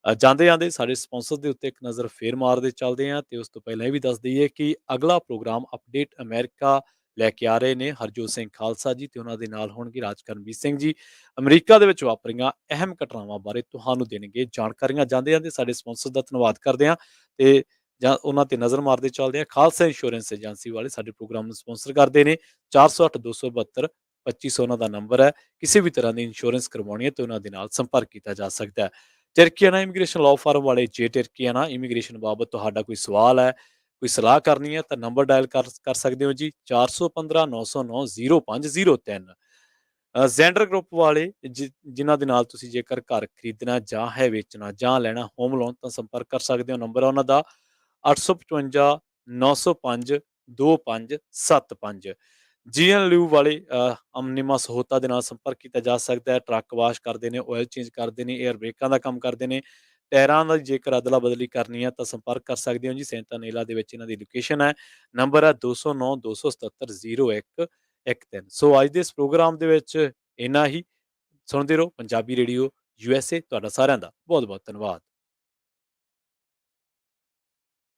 ਜਾਂਦੇ ਜਾਂਦੇ ਸਾਡੇ ਸਪਾਂਸਰ ਦੇ ਉੱਤੇ ਇੱਕ ਨਜ਼ਰ ਫੇਰ ਮਾਰਦੇ ਚੱਲਦੇ ਹਾਂ ਤੇ ਉਸ ਤੋਂ ਪਹਿਲਾਂ ਇਹ ਵੀ ਦੱਸ ਦਈਏ ਕਿ ਅਗਲਾ ਪ੍ਰੋਗਰਾਮ ਅਪਡੇਟ ਅਮਰੀਕਾ ਲੈ ਕੇ ਆ ਰਹੇ ਨੇ ਹਰਜੋਤ ਸਿੰਘ ਖਾਲਸਾ ਜੀ ਤੇ ਉਹਨਾਂ ਦੇ ਨਾਲ ਹੋਣਗੇ ਰਾਜਕਰਮਜੀਤ ਸਿੰਘ ਜੀ। ਅਮਰੀਕਾ ਦੇ ਵਿੱਚ ਵਾਪਰੀਆਂ ਅਹਿਮ ਘਟਨਾਵਾਂ ਬਾਰੇ ਤੁਹਾਨੂੰ ਦੇਣਗੇ ਜਾਣਕਾਰੀਆਂ। ਜਾਂਦੇ ਜਾਂਦੇ ਸਾਡੇ ਸਪਾਂਸਰ ਦਾ ਧੰਨਵਾਦ ਕਰਦੇ ਹਾਂ ਤੇ ਜਾਂ ਉਹਨਾਂ ਤੇ ਨਜ਼ਰ ਮਾਰਦੇ ਚੱਲਦੇ ਆ। ਖਾਲਸਾ ਇੰਸ਼ੋਰੈਂਸ ਏਜੰਸੀ ਵਾਲੇ ਸਾਡੇ ਪ੍ਰੋਗਰਾਮ ਨੂੰ ਸਪਾਂਸਰ ਕਰਦੇ ਨੇ। 408 272 2500 ਉਹਨਾਂ ਦਾ ਨੰਬਰ ਹੈ। ਕਿਸੇ ਵੀ ਤਰ੍ਹਾਂ ਦੀ ਇੰਸ਼ੋਰੈਂਸ ਕਰਵਾਉਣੀ ਹੈ ਤੇ ਉਹਨਾਂ ਦੇ ਨਾਲ ਸੰਪਰਕ ਕੀਤਾ ਜਾ ਸਕਦਾ ਹੈ। ਟਰਕੀਆਨਾ ਇਮੀਗ੍ਰੇਸ਼ਨ ਲਾਅ ਫਰਮ ਵਾਲੇ ਜੇ ਟਰਕੀਆਨਾ ਇਮੀਗ੍ਰੇਸ਼ਨ ਬਾਬਤ ਤੁਹਾਡਾ ਕੋਈ ਸਵਾਲ ਹੈ, ਕੋਈ ਸਲਾਹ ਕਰਨੀ ਹੈ ਤਾਂ ਨੰਬਰ ਡਾਇਲ ਕਰ ਸਕਦੇ ਹੋ ਜੀ 415 909 0503। ਜ਼ੈਂਡਰ ਗਰੁੱਪ ਵਾਲੇ ਜਿਨ੍ਹਾਂ ਦੇ ਨਾਲ ਤੁਸੀਂ ਜੇਕਰ ਘਰ ਖਰੀਦਣਾ ਜਾਂ ਹੈ ਵੇਚਣਾ ਜਾਂ ਲੈਣਾ ਹੋਮ ਲੋਨ ਤਾਂ ਸੰਪਰਕ ਕਰ ਸਕਦੇ ਹੋ। ਨੰਬਰ ਹੈ ਉਹਨਾਂ ਦਾ 855 905 2575। ਜੀਐਨਯੂ ਵਾਲੇ ਅਮਨੀਮਾ ਸਹੋਤਾ ਦੇ ਨਾਲ ਸੰਪਰਕ ਕੀਤਾ ਜਾ ਸਕਦਾ ਹੈ। ਟਰੱਕ ਵਾਸ਼ ਕਰਦੇ ਨੇ, ਆਇਲ ਚੇਂਜ ਕਰਦੇ ਨੇ, ਏਅਰ ਬ੍ਰੇਕਾਂ ਦਾ ਕੰਮ ਕਰਦੇ ਨੇ। ਟਾਇਰਾਂ ਦਾ ਜੇਕਰ ਅਦਲਾ ਬਦਲੀ ਕਰਨੀ ਹੈ ਤਾਂ ਸੰਪਰਕ ਕਰ ਸਕਦੇ ਹੋ ਜੀ। ਸੈਂਤਾ ਨੇਲਾ ਦੇ ਵਿੱਚ ਇਹਨਾਂ ਦੀ ਲੋਕੇਸ਼ਨ ਹੈ। ਨੰਬਰ ਹੈ 209 277 0113। ਸੋ ਅੱਜ ਦੇ ਇਸ ਪ੍ਰੋਗਰਾਮ ਦੇ ਵਿੱਚ ਇੰਨਾ ਹੀ। ਸੁਣਦੇ ਰਹੋ ਪੰਜਾਬੀ ਰੇਡੀਓ USA। ਤੁਹਾਡਾ ਸਾਰਿਆਂ ਦਾ ਬਹੁਤ ਬਹੁਤ ਧੰਨਵਾਦ।